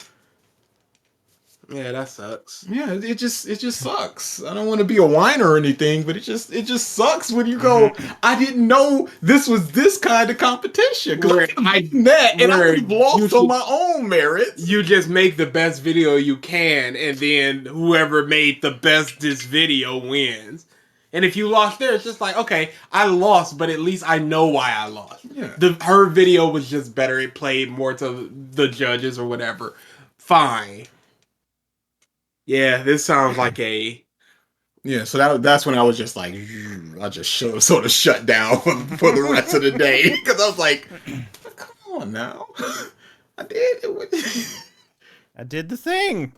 Speaker 5: Yeah, that sucks.
Speaker 3: Yeah, it just sucks. I don't want to be a whiner or anything, but it just sucks when you go, I didn't know this was this kind of competition. I lost on my own merits.
Speaker 5: You just make the best video you can, and then whoever made the bestest video wins. And if you lost there, it's just like, okay, I lost, but at least I know why I lost.
Speaker 3: Yeah.
Speaker 5: Her video was just better. It played more to the judges or whatever. Fine. Yeah, this sounds like a...
Speaker 3: Yeah, so that's when I was just like, I just sort of shut down for the rest of the day. Because I was like, come on now. I did it.
Speaker 4: I did the thing.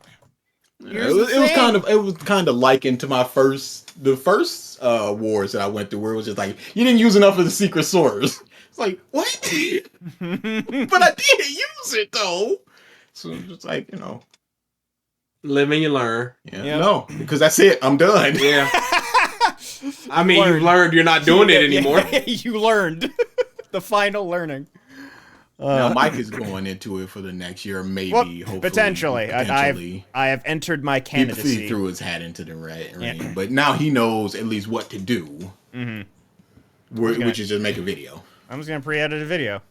Speaker 3: It was kind of likened to the first wars that I went through, where it was just like, you didn't use enough of the secret source. It's like, what? But I did use it though. So it's just like, you know,
Speaker 5: live and you learn.
Speaker 3: Yeah, yep. No, because that's it. I'm done.
Speaker 5: Yeah. I mean, you learned you're not doing it anymore.
Speaker 4: You learned the final learning.
Speaker 3: Now Mike is going into it for the next year, maybe, hopefully,
Speaker 4: potentially. I have entered my candidacy.
Speaker 3: He threw his hat into the ring, but now he knows at least what to do, which is just make a video.
Speaker 4: I'm just gonna pre-edit a video,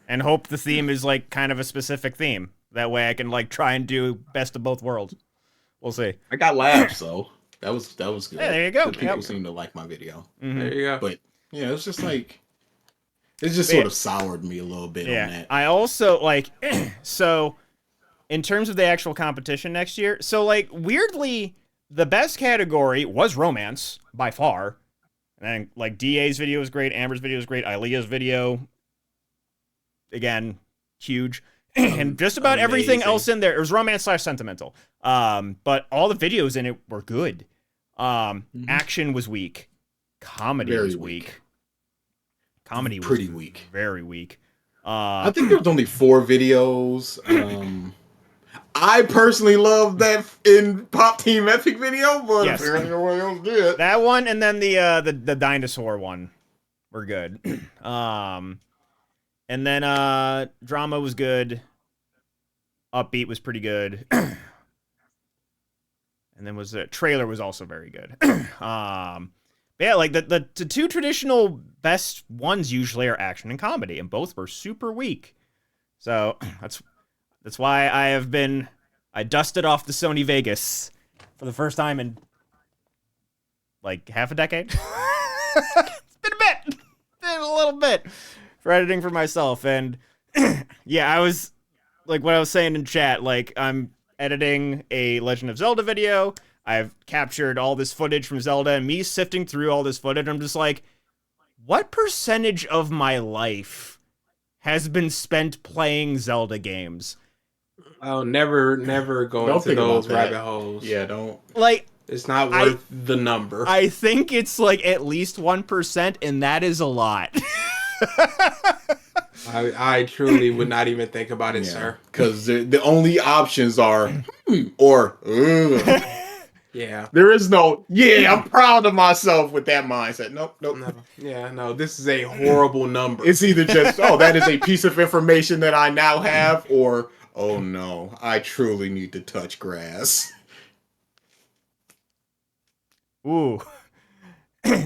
Speaker 4: and hope the theme is like kind of a specific theme. That way, I can like try and do best of both worlds. We'll see.
Speaker 3: I got laughs, so that was good.
Speaker 4: Yeah, there you go.
Speaker 3: The people
Speaker 4: Yep.
Speaker 3: seem to like my video.
Speaker 5: There you go.
Speaker 3: But yeah, it's just like it just
Speaker 4: Yeah.
Speaker 3: sort of soured me a little bit on
Speaker 4: Yeah,
Speaker 3: that.
Speaker 4: I also like so in terms of the actual competition next year. So like weirdly, the best category was romance by far, and then like DA's video was great, Amber's video was great, Ilea's video again huge, and just about everything
Speaker 5: Amazing.
Speaker 4: else in there. It was romance / sentimental, but all the videos in it were good. Action was weak, comedy
Speaker 3: Very
Speaker 4: was
Speaker 3: weak.
Speaker 4: weak. Comedy was
Speaker 3: Pretty weak.
Speaker 4: very weak.
Speaker 3: I think there was only 4 videos. I personally love that in Pop Team Epic video, but
Speaker 4: Yes.
Speaker 3: apparently nobody else did.
Speaker 4: That one and then the dinosaur one were good. And then drama was good. Upbeat was pretty good. And then was the trailer was also very good. But yeah, like the 2 traditional best ones usually are action and comedy, and both were super weak. So that's why I dusted off the Sony Vegas for the first time in like half a decade. It's been a bit. Been a little bit for editing for myself. And yeah, I was like what I was saying in chat, like I'm editing a Legend of Zelda video. I've captured all this footage from Zelda, and me sifting through all this footage, I'm just like, what percentage of my life has been spent playing Zelda games?
Speaker 5: Oh, never go
Speaker 3: Don't
Speaker 5: into
Speaker 3: think
Speaker 5: those
Speaker 3: about that.
Speaker 5: rabbit holes.
Speaker 3: Yeah, don't.
Speaker 4: Like,
Speaker 5: It's not worth the number.
Speaker 4: I think it's like at least 1%, and that is a lot.
Speaker 5: I truly would not even think about it, sir.
Speaker 3: Because the only options are or ugh.
Speaker 5: Yeah.
Speaker 3: There is no, I'm proud of myself with that mindset. Nope.
Speaker 5: No. Yeah, no, this is a horrible number.
Speaker 3: It's either just, that is a piece of information that I now have, or, oh no, I truly need to touch grass.
Speaker 4: Ooh.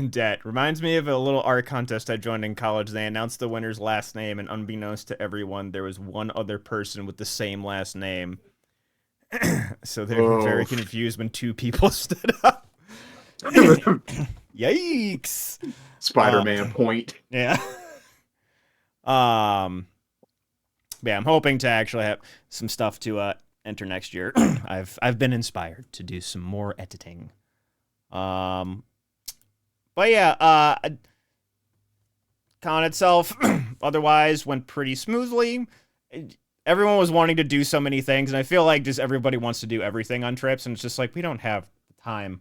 Speaker 4: Debt. Reminds me of a little art contest I joined in college. They announced the winner's last name, and unbeknownst to everyone, there was one other person with the same last name. So they were very confused when 2 people stood up. Yikes.
Speaker 3: Spider-Man point.
Speaker 4: Yeah. Yeah, I'm hoping to actually have some stuff to enter next year. I've been inspired to do some more editing. But yeah, con itself otherwise went pretty smoothly. Everyone was wanting to do so many things, and I feel like just everybody wants to do everything on trips, and it's just like we don't have the time.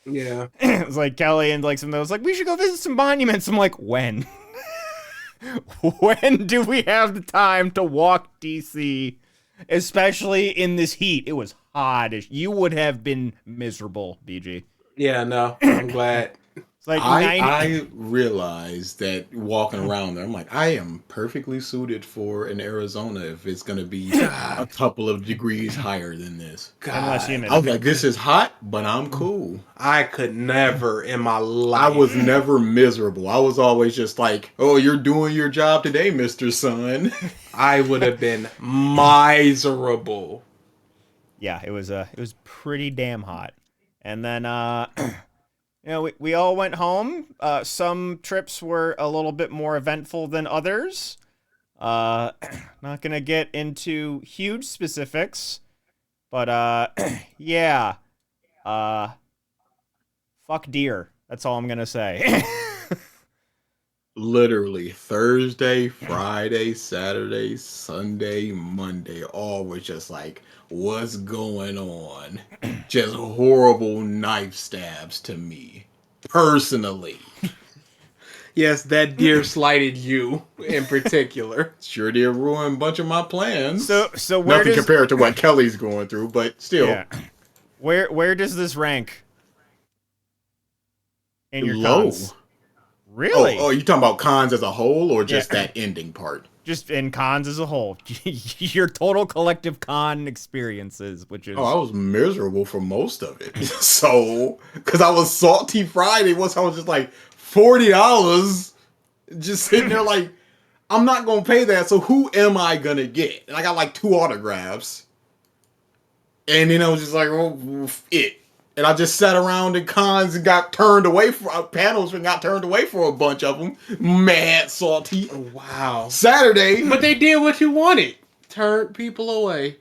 Speaker 5: Yeah.
Speaker 4: It's like Kelly and like some of those like we should go visit some monuments. I'm like, when? When do we have the time to walk DC? Especially in this heat. It was hot. You would have been miserable, BG.
Speaker 5: Yeah, no. I'm glad.
Speaker 4: It's like
Speaker 3: I realized that walking around there, I'm like, I am perfectly suited for in Arizona if it's going to be a couple of degrees higher than this.
Speaker 4: unless you
Speaker 3: I was like, this is hot, but I'm cool.
Speaker 5: I could never in my life.
Speaker 3: I was never miserable. I was always just like, oh, you're doing your job today, Mr. Sun.
Speaker 5: I would have been miserable.
Speaker 4: Yeah, it was pretty damn hot. And then we all went home. Some trips were a little bit more eventful than others. Not gonna get into huge specifics, but yeah. Fuck deer. That's all I'm gonna say.
Speaker 3: Literally Thursday, Friday, Saturday, Sunday, Monday, all was just like, what's going on? Just horrible knife stabs to me, personally.
Speaker 5: Yes, that deer slighted you in particular.
Speaker 3: Sure did ruin a bunch of my plans.
Speaker 4: So where
Speaker 3: Nothing
Speaker 4: does
Speaker 3: compared to what Kelly's going through, but still.
Speaker 4: yeah. Where does this rank in your
Speaker 3: Low.
Speaker 4: cons? Really?
Speaker 3: Oh, you talking about cons as a whole or just that ending part?
Speaker 4: Just in cons as a whole. Your total collective con experiences, which is...
Speaker 3: Oh, I was miserable for most of it. So, because I was salty Friday once I was just like, $40 just sitting there like, I'm not gonna pay that. So who am I gonna get? And I got like 2 autographs, and then I was just like, oh, it. And I just sat around in cons and got turned away for panels and got turned away for a bunch of them. Mad salty.
Speaker 5: Wow.
Speaker 3: Saturday,
Speaker 5: But they did what you wanted. Turned people away.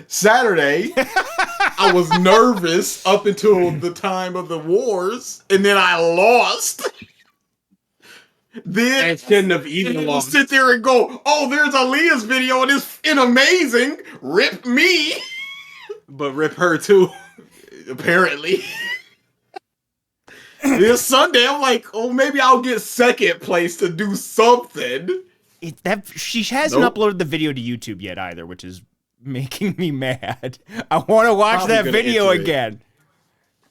Speaker 3: Saturday, I was nervous up until the time of the wars, and then I lost. Then
Speaker 5: And shouldn't have even
Speaker 3: and
Speaker 5: lost.
Speaker 3: sit there and go, oh, there's Aaliyah's video and it's amazing. Rip me.
Speaker 5: But rip her too.
Speaker 3: Apparently. This Sunday, I'm like, oh, maybe I'll get second place to do something.
Speaker 4: She hasn't
Speaker 3: Nope.
Speaker 4: uploaded the video to YouTube yet either, which is making me mad. I want to watch
Speaker 3: Probably
Speaker 4: that
Speaker 3: gonna
Speaker 4: video
Speaker 3: enter it.
Speaker 4: again.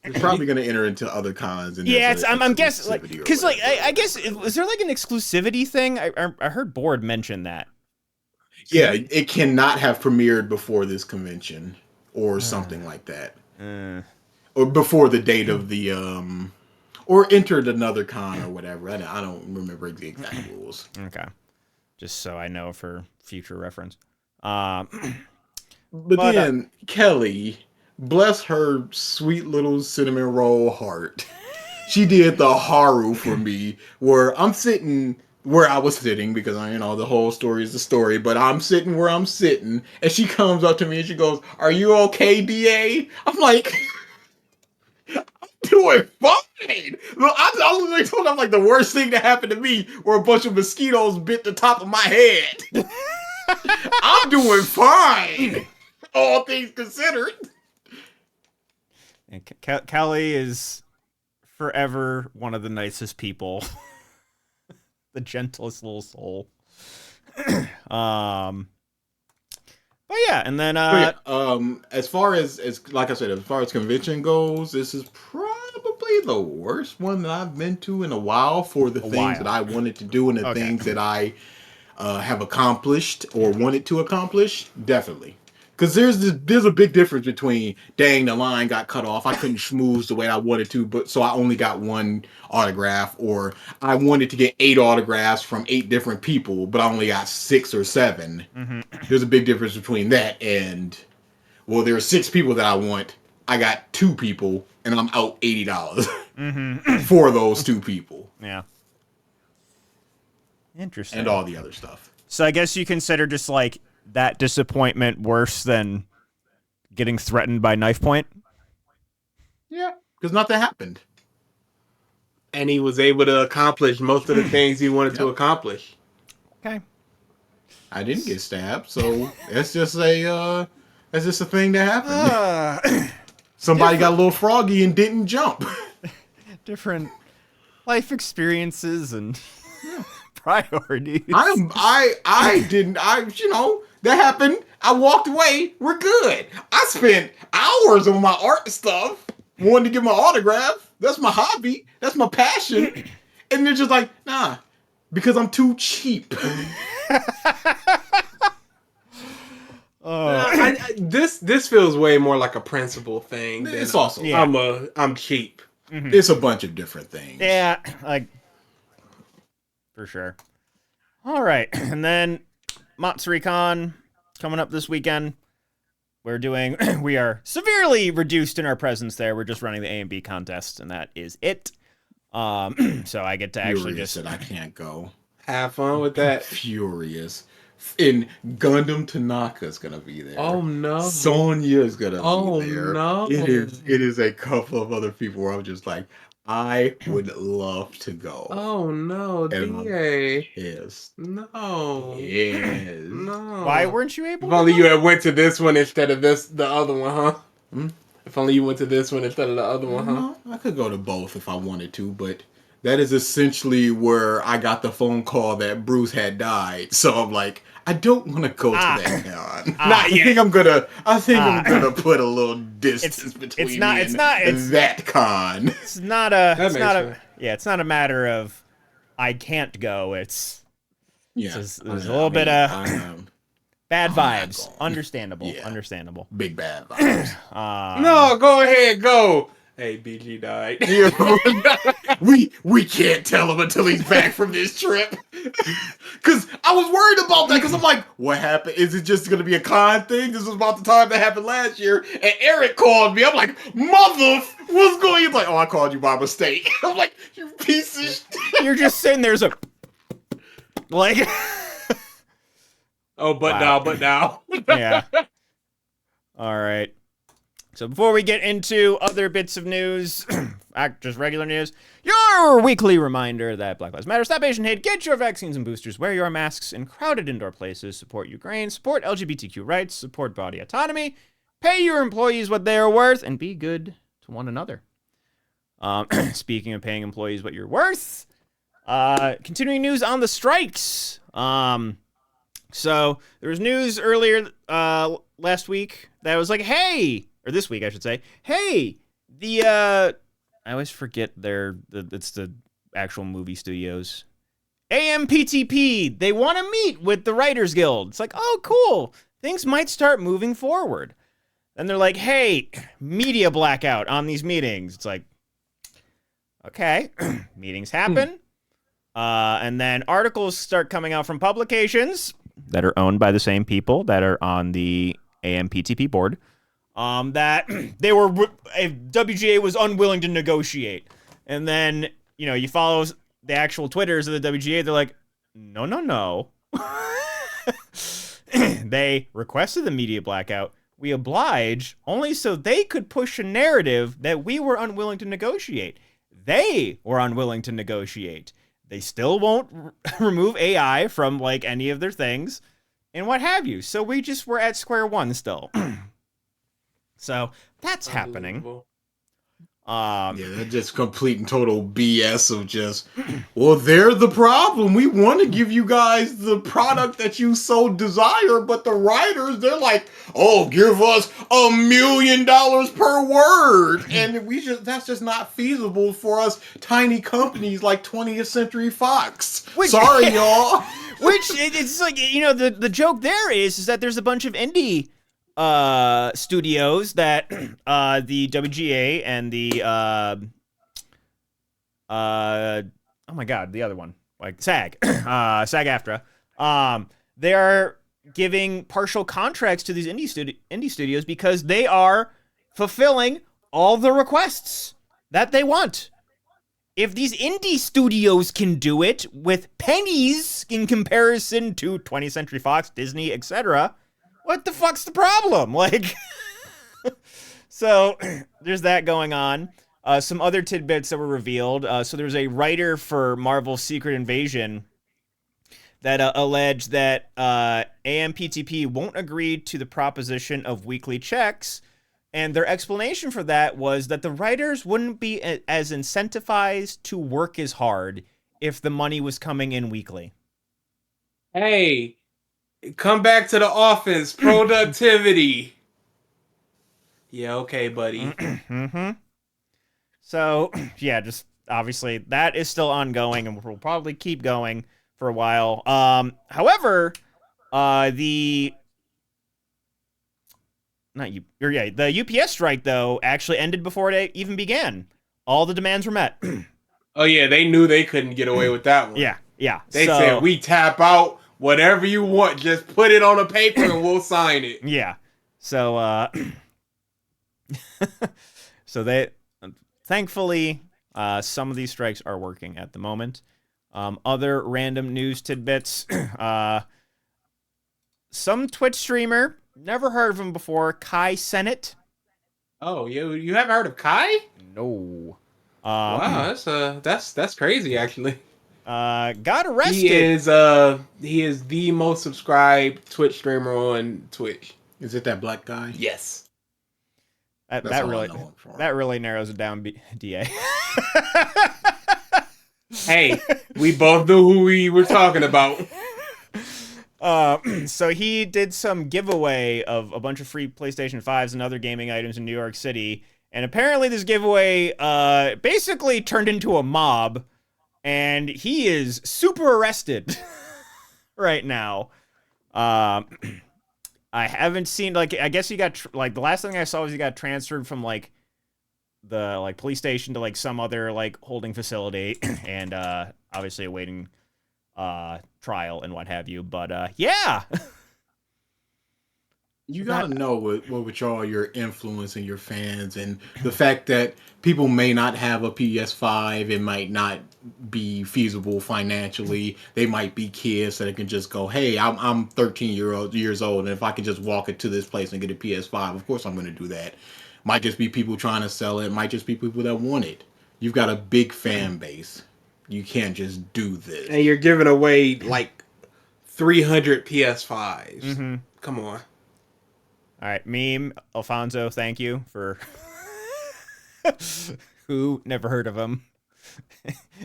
Speaker 3: It's probably going to enter into other cons. And
Speaker 4: Yeah,
Speaker 3: there's
Speaker 4: I'm guessing, like,
Speaker 3: exclusivity or
Speaker 4: because, like,
Speaker 3: whatever.
Speaker 4: I guess, is there, like, an exclusivity thing? I heard Board mention that.
Speaker 3: Yeah, it cannot have premiered before this convention or something like that. Or before the date of the, or entered another con or whatever. I don't remember the exact rules.
Speaker 4: Okay. Just so I know for future reference.
Speaker 3: But
Speaker 4: But,
Speaker 3: then Kelly, bless her sweet little cinnamon roll heart, she did the haru for me, where I'm sitting where I was sitting because the whole story is the story. But I'm sitting where I'm sitting, and she comes up to me and she goes, "Are you okay, DA?" I'm like, "I'm doing fine." Look, I literally told them like the worst thing that happened to me were a bunch of mosquitoes bit the top of my head. I'm doing fine. All things considered.
Speaker 4: And Kelly is forever one of the nicest people. The gentlest little soul. But yeah, and then
Speaker 3: As far as like I said, as far as convention goes, this is probably the worst one that I've been to in a while for the things that I wanted to do and the things that I have accomplished or wanted to accomplish. Definitely. Because there's a big difference between, dang, the line got cut off, I couldn't schmooze the way I wanted to, but so I only got 1 autograph, or I wanted to get 8 autographs from 8 different people, but I only got 6 or 7.
Speaker 4: Mm-hmm.
Speaker 3: There's a big difference between that and, well, there are 6 people that I want, I got 2 people, and I'm out $80 for those 2 people.
Speaker 4: yeah. Interesting.
Speaker 3: And all the other stuff.
Speaker 4: So I guess you consider just like that disappointment worse than getting threatened by knife point?
Speaker 3: Yeah, because nothing happened.
Speaker 5: And he was able to accomplish most of the things he wanted to accomplish.
Speaker 4: Okay.
Speaker 3: I didn't get stabbed, so that's just a thing that happened. Somebody got a little froggy and didn't jump.
Speaker 4: Different life experiences and priorities.
Speaker 3: I didn't, that happened. I walked away. We're good. I spent hours on my art stuff, wanting to get my autograph. That's my hobby. That's my passion. And they're just like, nah, because I'm too cheap.
Speaker 5: This feels way more like a principle thing. Than
Speaker 3: It's also,
Speaker 5: I'm cheap.
Speaker 3: it's a bunch of different things.
Speaker 4: Yeah, like for sure. All right, and then MatsuriCon coming up this weekend. We are severely reduced in our presence there. We're just running the A and B contest, and that is it. So I get to actually
Speaker 3: Furious
Speaker 4: just
Speaker 3: that I can't go.
Speaker 5: Have fun with that.
Speaker 3: Furious. And Gundam Tanaka's gonna be there.
Speaker 5: Oh no.
Speaker 3: Sonya's gonna be there.
Speaker 5: No.
Speaker 3: It is a couple of other people where I'm just like, I would love to go.
Speaker 5: Oh no,
Speaker 3: And
Speaker 5: DA.
Speaker 3: Yes.
Speaker 5: No.
Speaker 3: Yes.
Speaker 5: No.
Speaker 4: why weren't you able?
Speaker 5: If only you had went to this one instead of the other one, huh?
Speaker 3: Hmm?
Speaker 5: If only you went to this one instead of the other one, huh?
Speaker 3: No, I could go to both if I wanted to, but that is essentially where I got the phone call that Bruce had died. So I'm like, I don't want to go to that con.
Speaker 5: Not yet.
Speaker 3: I think I'm gonna put a little distance between
Speaker 4: it's not-
Speaker 3: me
Speaker 4: it's
Speaker 3: and
Speaker 4: not- it's-
Speaker 3: that con.
Speaker 4: It's not a.
Speaker 5: That
Speaker 4: It's
Speaker 5: makes
Speaker 4: not
Speaker 5: sense.
Speaker 4: it's not a matter of I can't go. It's
Speaker 3: Yeah,
Speaker 4: there's a little bit of bad
Speaker 3: I'm not
Speaker 4: vibes.
Speaker 3: going.
Speaker 4: Understandable.
Speaker 3: Yeah.
Speaker 4: Understandable.
Speaker 3: big bad vibes.
Speaker 5: No, go ahead, go. Hey, BG died.
Speaker 3: we can't tell him until he's back from this trip. Cause I was worried about that. Cause I'm like, what happened? Is it just gonna be a con thing? This was about the time that happened last year. And Eric called me. I'm like, what's going on? He's like, oh, I called you by mistake. I'm like, you piece of shit.
Speaker 4: You're just sitting there, so like,
Speaker 5: Oh, but now.
Speaker 4: yeah. All right. So before we get into other bits of news, just regular news, your weekly reminder that Black Lives Matter, stop Asian hate, get your vaccines and boosters, wear your masks in crowded indoor places, support Ukraine, support LGBTQ rights, support body autonomy, pay your employees what they are worth, and be good to one another. Speaking of paying employees what you're worth, continuing news on the strikes. So there was news earlier last week that was like, hey, or this week I should say, hey, I always forget it's the actual movie studios. AMPTP, they want to meet with the Writers Guild. It's like, oh, cool. Things might start moving forward. And they're like, hey, media blackout on these meetings. It's like, okay, meetings happen. And then articles start coming out from publications that are owned by the same people that are on the AMPTP board. That WGA was unwilling to negotiate. And then, you follow the actual Twitters of the WGA, they're like, no. They requested the media blackout. We oblige only so they could push a narrative that we were unwilling to negotiate. They were unwilling to negotiate. They still won't remove AI from any of their things and what have you. So we just were at square one still. So that's happening.
Speaker 3: Yeah, that's just complete and total BS of just, well, they're the problem. We want to give you guys the product that you so desire, but the writers, they're like, oh, give us $1 million per word. And that's just not feasible for us tiny companies like 20th Century Fox. Sorry, y'all.
Speaker 4: Which, it's like, the joke there is that there's a bunch of indie studios that the WGA and the oh my god, the other one, SAG-AFTRA, they are giving partial contracts to these indie studios because they are fulfilling all the requests that they want. If these indie studios can do it with pennies in comparison to 20th Century Fox, Disney, etc., what the fuck's the problem? So there's that going on. Some other tidbits that were revealed. So there's a writer for Marvel's Secret Invasion that alleged that AMPTP won't agree to the proposition of weekly checks. And their explanation for that was that the writers wouldn't be as incentivized to work as hard if the money was coming in weekly.
Speaker 5: Hey, come back to the office. Productivity. Yeah, okay, buddy.
Speaker 4: Mm-hmm. So, yeah, just obviously that is still ongoing and will probably keep going for a while. However, the UPS strike, though, actually ended before it even began. All the demands were met.
Speaker 5: Oh, yeah, they knew they couldn't get away with that one.
Speaker 4: Yeah.
Speaker 5: They said, we tap out. Whatever you want, just put it on a paper and we'll sign it.
Speaker 4: Yeah. So, so they, thankfully, some of these strikes are working at the moment. Other random news tidbits. Some Twitch streamer, never heard of him before, Kai Sennett.
Speaker 5: Oh, you haven't heard of Kai?
Speaker 4: No.
Speaker 5: Wow, that's crazy, actually.
Speaker 4: Got arrested.
Speaker 5: He is the most subscribed Twitch streamer on Twitch.
Speaker 3: Is it that black guy?
Speaker 5: Yes.
Speaker 4: That really narrows it down, DA.
Speaker 5: Hey, we both knew who we were talking about.
Speaker 4: So he did some giveaway of a bunch of free PlayStation 5s and other gaming items in New York City, and apparently this giveaway basically turned into a mob. And he is super arrested right now. I haven't seen, I guess he got, the last thing I saw was he got transferred from, the like police station to like some other like holding facility, and obviously awaiting trial and what have you. But yeah.
Speaker 3: You gotta know what y'all your influence and your fans, and the fact that people may not have a PS5, it might not be feasible financially. They might be kids that can just go, "Hey, I'm 13 years old, and if I can just walk into this place and get a PS5, of course I'm going to do that." Might just be people trying to sell it. Might just be people that want it. You've got a big fan base. You can't just do this.
Speaker 5: And you're giving away like 300 PS5s.
Speaker 4: Mm-hmm.
Speaker 5: Come on.
Speaker 4: All right, meme Alfonso, thank you for who never heard of him.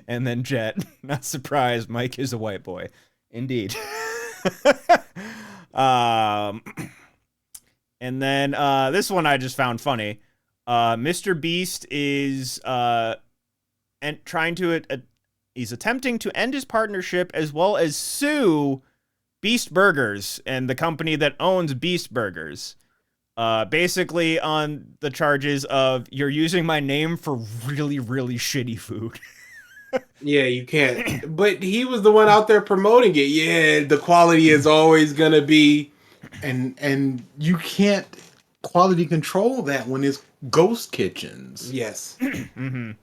Speaker 4: And then Jet, not surprised, Mike is a white boy. Indeed. And then this one I just found funny. Mr. Beast is trying to he's attempting to end his partnership as well as sue Beast Burgers and the company that owns Beast Burgers. Basically on the charges of you're using my name for really, really shitty food.
Speaker 5: Yeah, you can't. But he was the one out there promoting it. Yeah, the quality is always gonna be.
Speaker 3: And you can't quality control that when it's ghost kitchens.
Speaker 5: Yes.
Speaker 4: Mm-hmm.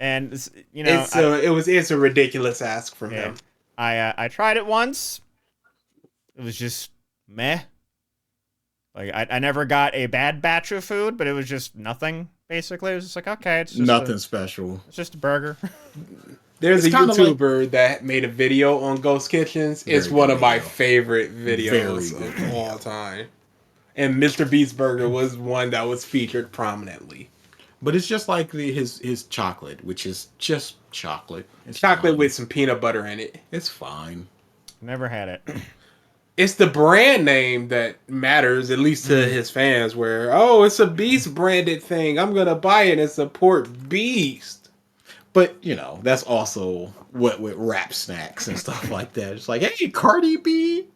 Speaker 4: And you know,
Speaker 5: it's a ridiculous ask from him.
Speaker 4: I tried it once. It was just meh. Like I never got a bad batch of food, but it was just nothing. Basically, it was just like, okay, it's just
Speaker 3: Nothing special.
Speaker 4: It's just a burger.
Speaker 5: There's
Speaker 3: It's
Speaker 5: a
Speaker 3: kinda
Speaker 5: YouTuber that made a video on ghost kitchens. It's
Speaker 3: Very
Speaker 5: one
Speaker 3: good
Speaker 5: of my
Speaker 3: video.
Speaker 5: favorite videos
Speaker 3: Very good
Speaker 5: of all time. And Mr. Beast Burger was one that was featured prominently.
Speaker 3: But it's just like his chocolate, which is just chocolate. It's
Speaker 5: Chocolate
Speaker 3: fine.
Speaker 5: with some peanut butter in it.
Speaker 3: It's fine.
Speaker 4: Never had it.
Speaker 5: It's the brand name that matters, at least to his fans, where, oh, it's a Beast branded thing. I'm going to buy it and support Beast.
Speaker 3: But, you know, that's also what with rap snacks and stuff like that. It's like, hey, Cardi B.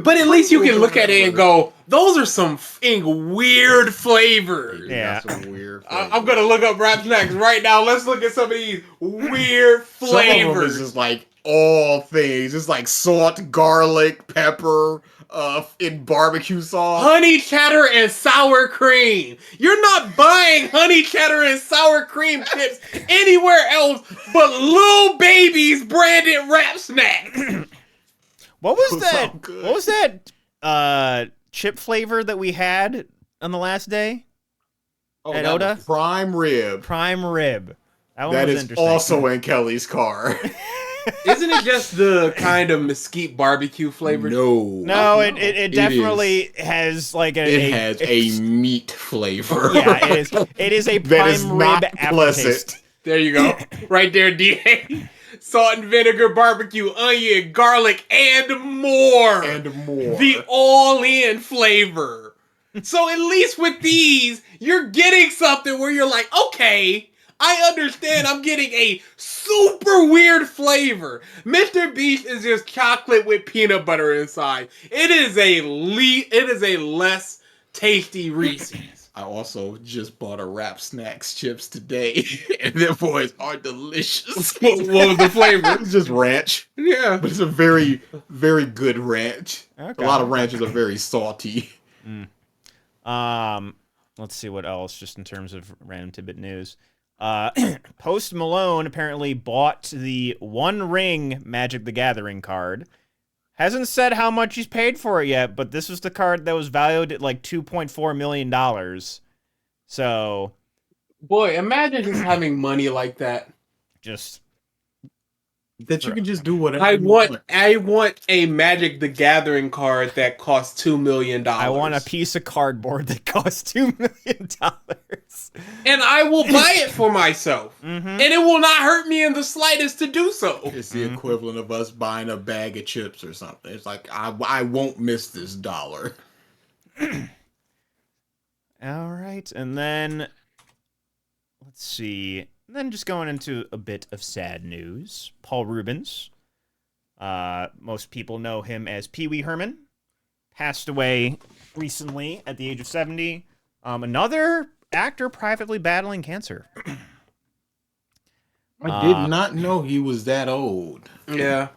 Speaker 5: But at least you can look at it and go, those are some weird flavors.
Speaker 4: Yeah.
Speaker 3: Got some weird
Speaker 5: I'm going to look up rap snacks right now. Let's look at some of these weird
Speaker 3: Some of them is
Speaker 5: flavors.
Speaker 3: just like all things. It's like salt, garlic, pepper, in barbecue sauce.
Speaker 5: Honey cheddar and sour cream. You're not buying honey cheddar and sour cream chips anywhere else but Lil Baby's branded rap snacks.
Speaker 4: What was
Speaker 3: Those
Speaker 4: that?
Speaker 3: sound good.
Speaker 4: What was that chip flavor that we had on the last day?
Speaker 3: Oh,
Speaker 4: at
Speaker 3: that
Speaker 4: Oda?
Speaker 3: was prime rib.
Speaker 4: Prime rib. That one
Speaker 3: That
Speaker 4: was
Speaker 3: is
Speaker 4: interesting.
Speaker 3: also in Kelly's car.
Speaker 5: Isn't it just the kind of mesquite barbecue flavor?
Speaker 4: No, it definitely has like
Speaker 3: It has a meat flavor.
Speaker 4: yeah, it is a
Speaker 3: That
Speaker 4: prime
Speaker 3: is
Speaker 4: rib
Speaker 3: not
Speaker 4: aftertaste.
Speaker 3: pleasant.
Speaker 5: There you go. Right there, DA. Salt and vinegar, barbecue, onion, garlic, and more.
Speaker 3: And more.
Speaker 5: The all-in flavor. So at least with these, you're getting something where you're like, okay, I understand I'm getting a super weird flavor. Mr. Beast is just chocolate with peanut butter inside. It is a less tasty Reese's.
Speaker 3: I also just bought a Wrap Snacks chips today, and their boys are delicious.
Speaker 5: What was the flavor?
Speaker 3: It's just ranch,
Speaker 5: Yeah.
Speaker 3: but it's a very, very good ranch.
Speaker 4: Okay.
Speaker 3: A lot of ranches are very salty.
Speaker 4: Let's see what else, just in terms of random tidbit news. Post Malone apparently bought the One Ring Magic the Gathering card. Hasn't said how much he's paid for it yet, but this was the card that was valued at like $2.4 million. So,
Speaker 5: Boy, imagine just having money like that.
Speaker 4: just
Speaker 3: That you can just do whatever
Speaker 5: I
Speaker 3: you
Speaker 5: want a Magic the Gathering card that costs $2 million.
Speaker 4: I want a piece of cardboard that costs $2 million.
Speaker 5: And I will buy it for myself. And it will not hurt me in the slightest to do so.
Speaker 3: It's the equivalent of us buying a bag of chips or something. It's like, I won't miss this dollar.
Speaker 4: All right, and then let's see. And then just going into a bit of sad news. Paul Reubens, most people know him as Pee Wee Herman, passed away recently at the age of 70. Another actor privately battling cancer.
Speaker 3: I did not know he was that old.
Speaker 5: Yeah.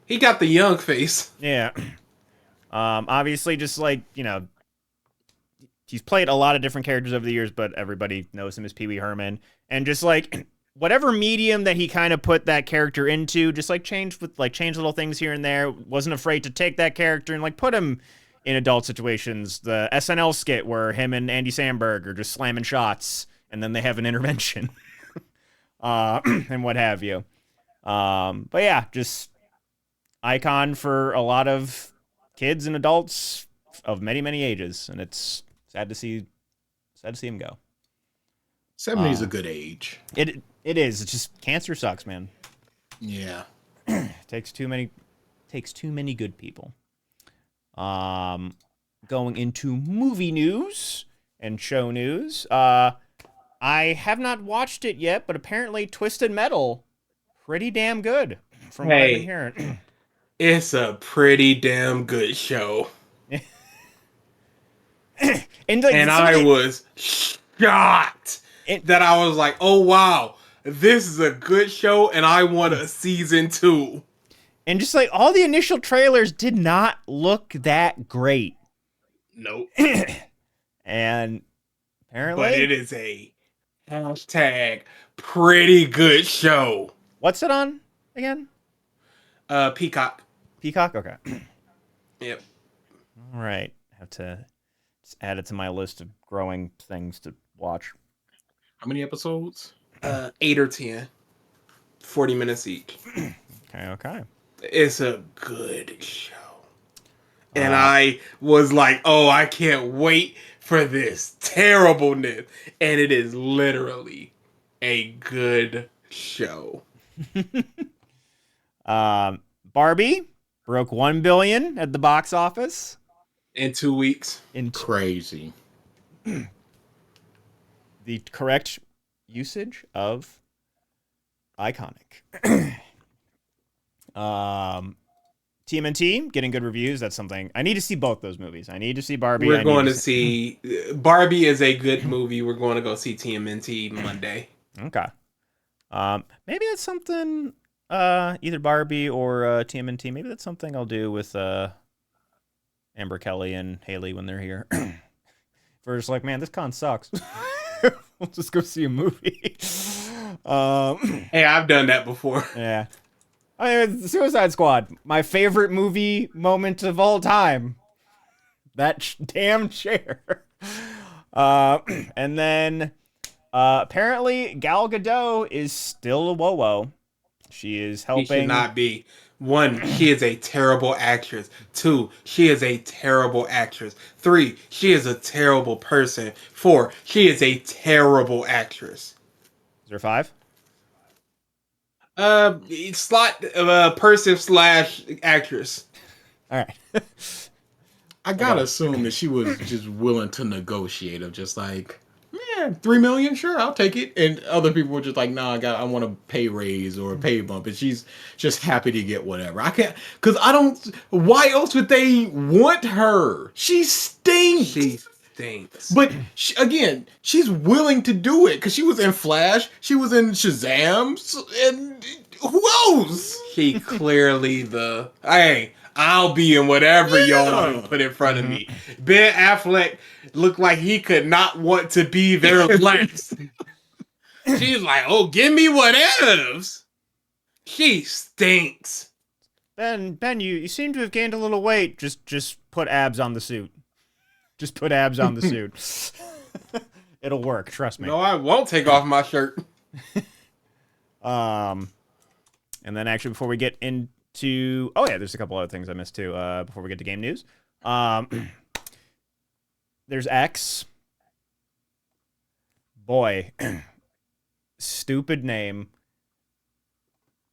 Speaker 5: He got the young face.
Speaker 4: Yeah. Obviously, just like, you know, he's played a lot of different characters over the years, but everybody knows him as Pee Wee Herman. And just like whatever medium that he kind of put that character into, just like change little things here and there. Wasn't afraid to take that character and like put him in adult situations. The SNL skit where him and Andy Samberg are just slamming shots, and then they have an intervention, and what have you. But yeah, just icon for a lot of kids and adults of many, many ages, and it's sad to see him go.
Speaker 3: 70 is a good age.
Speaker 4: It is. It's just cancer sucks, man.
Speaker 3: Yeah.
Speaker 4: Takes too many good people. Going into movie news and show news. I have not watched it yet, but apparently Twisted Metal, pretty damn good from what I've been hearing.
Speaker 5: It's a pretty damn good show.
Speaker 4: And
Speaker 5: I was shocked that I was like, oh wow, this is a good show and I want a season 2.
Speaker 4: And just like all the initial trailers did not look that great.
Speaker 5: Nope.
Speaker 4: And apparently,
Speaker 5: but it is a hashtag pretty good show.
Speaker 4: What's it on again?
Speaker 5: Peacock.
Speaker 4: Peacock? Okay.
Speaker 5: Yep.
Speaker 4: All right. Have to just add it to my list of growing things to watch.
Speaker 3: How many episodes?
Speaker 5: 8 or 10. 40 minutes each.
Speaker 4: Okay.
Speaker 5: It's a good show. And I was like, oh, I can't wait for this terribleness. And it is literally a good show.
Speaker 4: Barbie broke $1 billion at the box office
Speaker 5: In 2 weeks.
Speaker 3: Crazy.
Speaker 4: The correct usage of iconic. TMNT getting good reviews. That's something I need to see. Both those movies. I need to see Barbie.
Speaker 5: We're going to see Barbie is a good movie. We're going to go see TMNT Monday.
Speaker 4: Okay. Maybe that's something. Either Barbie or TMNT. Maybe that's something I'll do with Amber Kelly and Haley when they're here. For just like, man, this con sucks. We'll just go see a movie.
Speaker 5: Hey, I've done that before.
Speaker 4: Yeah. I mean, Suicide Squad, my favorite movie moment of all time. That damn chair. And then apparently Gal Gadot is still a WoWo. She is helping.
Speaker 5: She should not be. 1, she is a terrible actress. 2, she is a terrible actress. 3, she is a terrible person. 4, she is a terrible actress.
Speaker 4: Is there 5?
Speaker 5: Slot person / actress.
Speaker 4: All right.
Speaker 3: I gotta assume that she was just willing to negotiate of just like, man, $3 million, sure, I'll take it. And other people were just like, nah, I want a pay raise or a pay bump. And she's just happy to get whatever. I can't, because I don't, why else would they want her? She stinks.
Speaker 5: She stinks.
Speaker 3: But again, she's willing to do it because she was in Flash, she was in Shazam, and who else?
Speaker 5: She clearly hey, I'll be in whatever y'all want to put in front of me. Ben Affleck looked like he could not want to be there last. She's like, oh, give me whatevs. She stinks.
Speaker 4: Ben, you seem to have gained a little weight. Just put abs on the suit. Just put abs on the suit. It'll work, trust me.
Speaker 5: No, I won't take off my shirt.
Speaker 4: And then actually before we get into there's a couple other things I missed too, before we get to game news. There's X. Boy. Stupid name.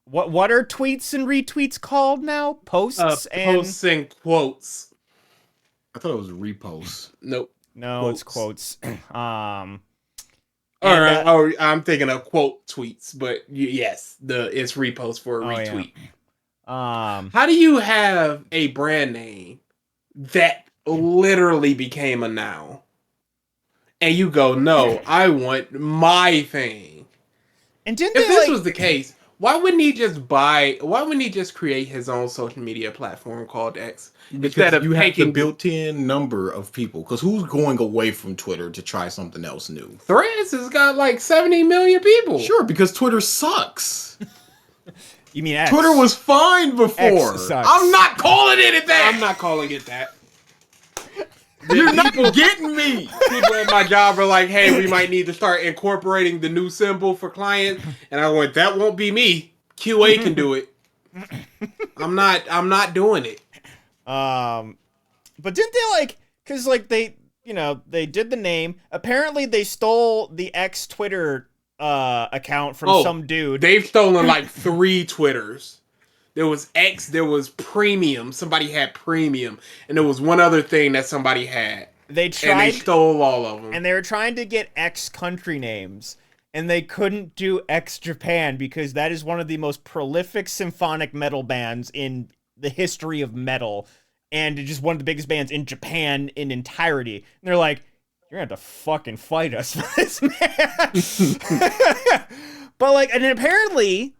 Speaker 4: What are tweets and retweets called now? Posts
Speaker 5: and quotes.
Speaker 3: I thought it was reposts.
Speaker 5: Nope.
Speaker 4: No,
Speaker 5: quotes.
Speaker 4: It's quotes.
Speaker 5: I'm thinking of quote tweets, but yes, it's repost for a retweet.
Speaker 4: Yeah.
Speaker 5: How do you have a brand name that literally became a noun and you go, no, I want my thing.
Speaker 4: And didn't
Speaker 5: If
Speaker 4: they
Speaker 5: this
Speaker 4: like?
Speaker 5: was the case, why wouldn't he just create his own social media platform called X instead
Speaker 3: Because
Speaker 5: of
Speaker 3: you have the
Speaker 5: taking
Speaker 3: built-in number of people. Because who's going away from Twitter to try something else new?
Speaker 5: Threads has got like 70 million people.
Speaker 3: Sure, because Twitter sucks.
Speaker 4: You mean X?
Speaker 3: Twitter was fine before.
Speaker 4: X sucks.
Speaker 3: I'm not calling it that.
Speaker 5: I'm not calling it that.
Speaker 3: You're not getting me.
Speaker 5: People at my job are like, hey, we might need to start incorporating the new symbol for clients. And I went, that won't be me. QA can do it. I'm not doing it.
Speaker 4: But didn't they like? Because like they did the name. Apparently, they stole the X Twitter account from some dude.
Speaker 5: They've stolen like 3 Twitters. There was X, there was Premium. Somebody had Premium. And there was one other thing that somebody had.
Speaker 4: They
Speaker 5: And
Speaker 4: tried,
Speaker 5: they stole all of them.
Speaker 4: and they were trying to get X country names, and they couldn't do X Japan because that is one of the most prolific symphonic metal bands in the history of metal, and it's just one of the biggest bands in Japan in entirety. And they're like, you're gonna have to fucking fight us for this, man. But like, and apparently,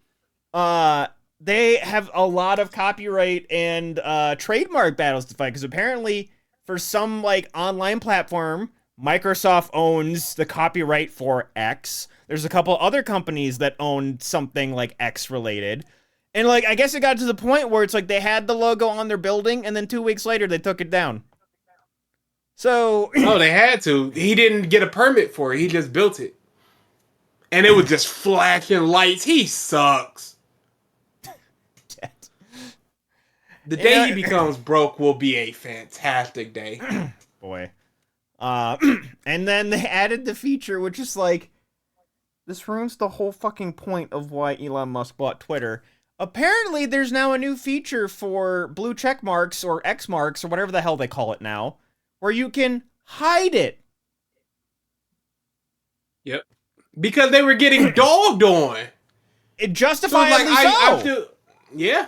Speaker 4: they have a lot of copyright and trademark battles to fight, because apparently for some like online platform, Microsoft owns the copyright for X. There's a couple other companies that own something like X related. And like, I guess it got to the point where it's like they had the logo on their building, and then 2 weeks later they took it down. So
Speaker 5: Oh, they had to. He didn't get a permit for it. He just built it. And it was just flashing lights. He sucks. The day he becomes broke will be a fantastic day.
Speaker 4: boy. And then they added the feature, which is like, this ruins the whole fucking point of why Elon Musk bought Twitter. Apparently, there's now a new feature for blue check marks or X marks or whatever the hell they call it now, where you can hide it.
Speaker 5: Yep. Because they were getting dogged on.
Speaker 4: It
Speaker 5: So
Speaker 4: justifiably
Speaker 5: it's like, I
Speaker 4: so.
Speaker 5: feel, yeah.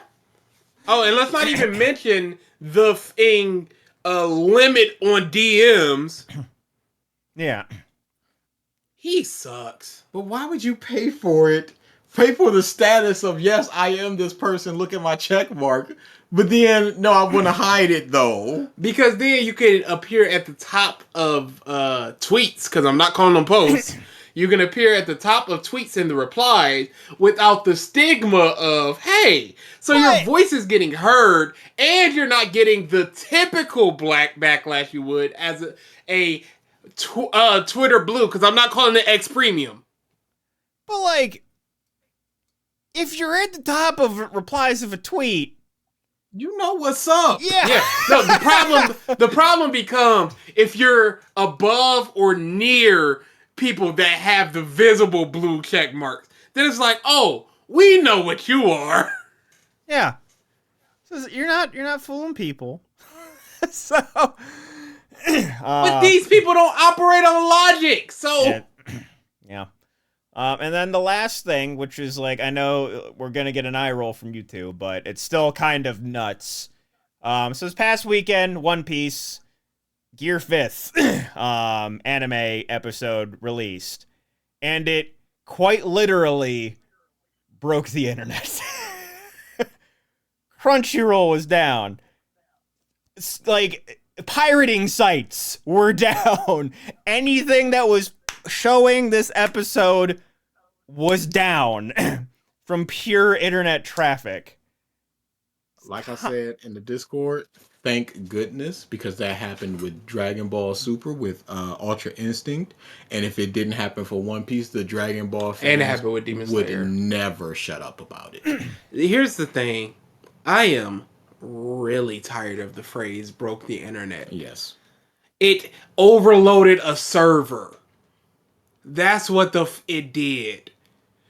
Speaker 5: Oh, and let's not even mention the thing limit on DMs.
Speaker 4: Yeah.
Speaker 3: He sucks. But why would you pay for it? Pay for the status of, yes, I am this person, look at my check mark. But then, no, I want to hide it, though.
Speaker 5: Because then you can appear at the top of tweets, because I'm not calling them posts. You can appear at the top of tweets in the replies without the stigma of, hey, so your voice is getting heard, and you're not getting the typical black backlash you would as a Twitter blue, because I'm not calling it X Premium.
Speaker 4: But like, if you're at the top of replies of a tweet,
Speaker 3: You know what's up.
Speaker 5: Yeah. No, the problem becomes if you're above or near people that have the visible blue check marks. Then it's like, oh, we know what you are.
Speaker 4: Yeah. So you're not fooling people. So
Speaker 5: But these people don't operate on logic. So
Speaker 4: yeah. And then the last thing, which is like, I know we're gonna get an eye roll from you two, but it's still kind of nuts. So this past weekend, One Piece Gear 5th anime episode released, and it quite literally broke the internet. Crunchyroll was down. It's like pirating sites were down. Anything that was showing this episode was down from pure internet traffic.
Speaker 3: Like I said in the Discord, thank goodness, because that happened with Dragon Ball Super with Ultra Instinct, and if it didn't happen for One Piece, the Dragon Ball fans
Speaker 5: And it happened with Demon
Speaker 3: would
Speaker 5: Slayer.
Speaker 3: never shut up about it.
Speaker 5: Here's the thing. I am really tired of the phrase broke the internet.
Speaker 3: Yes.
Speaker 5: It overloaded a server. That's what it did.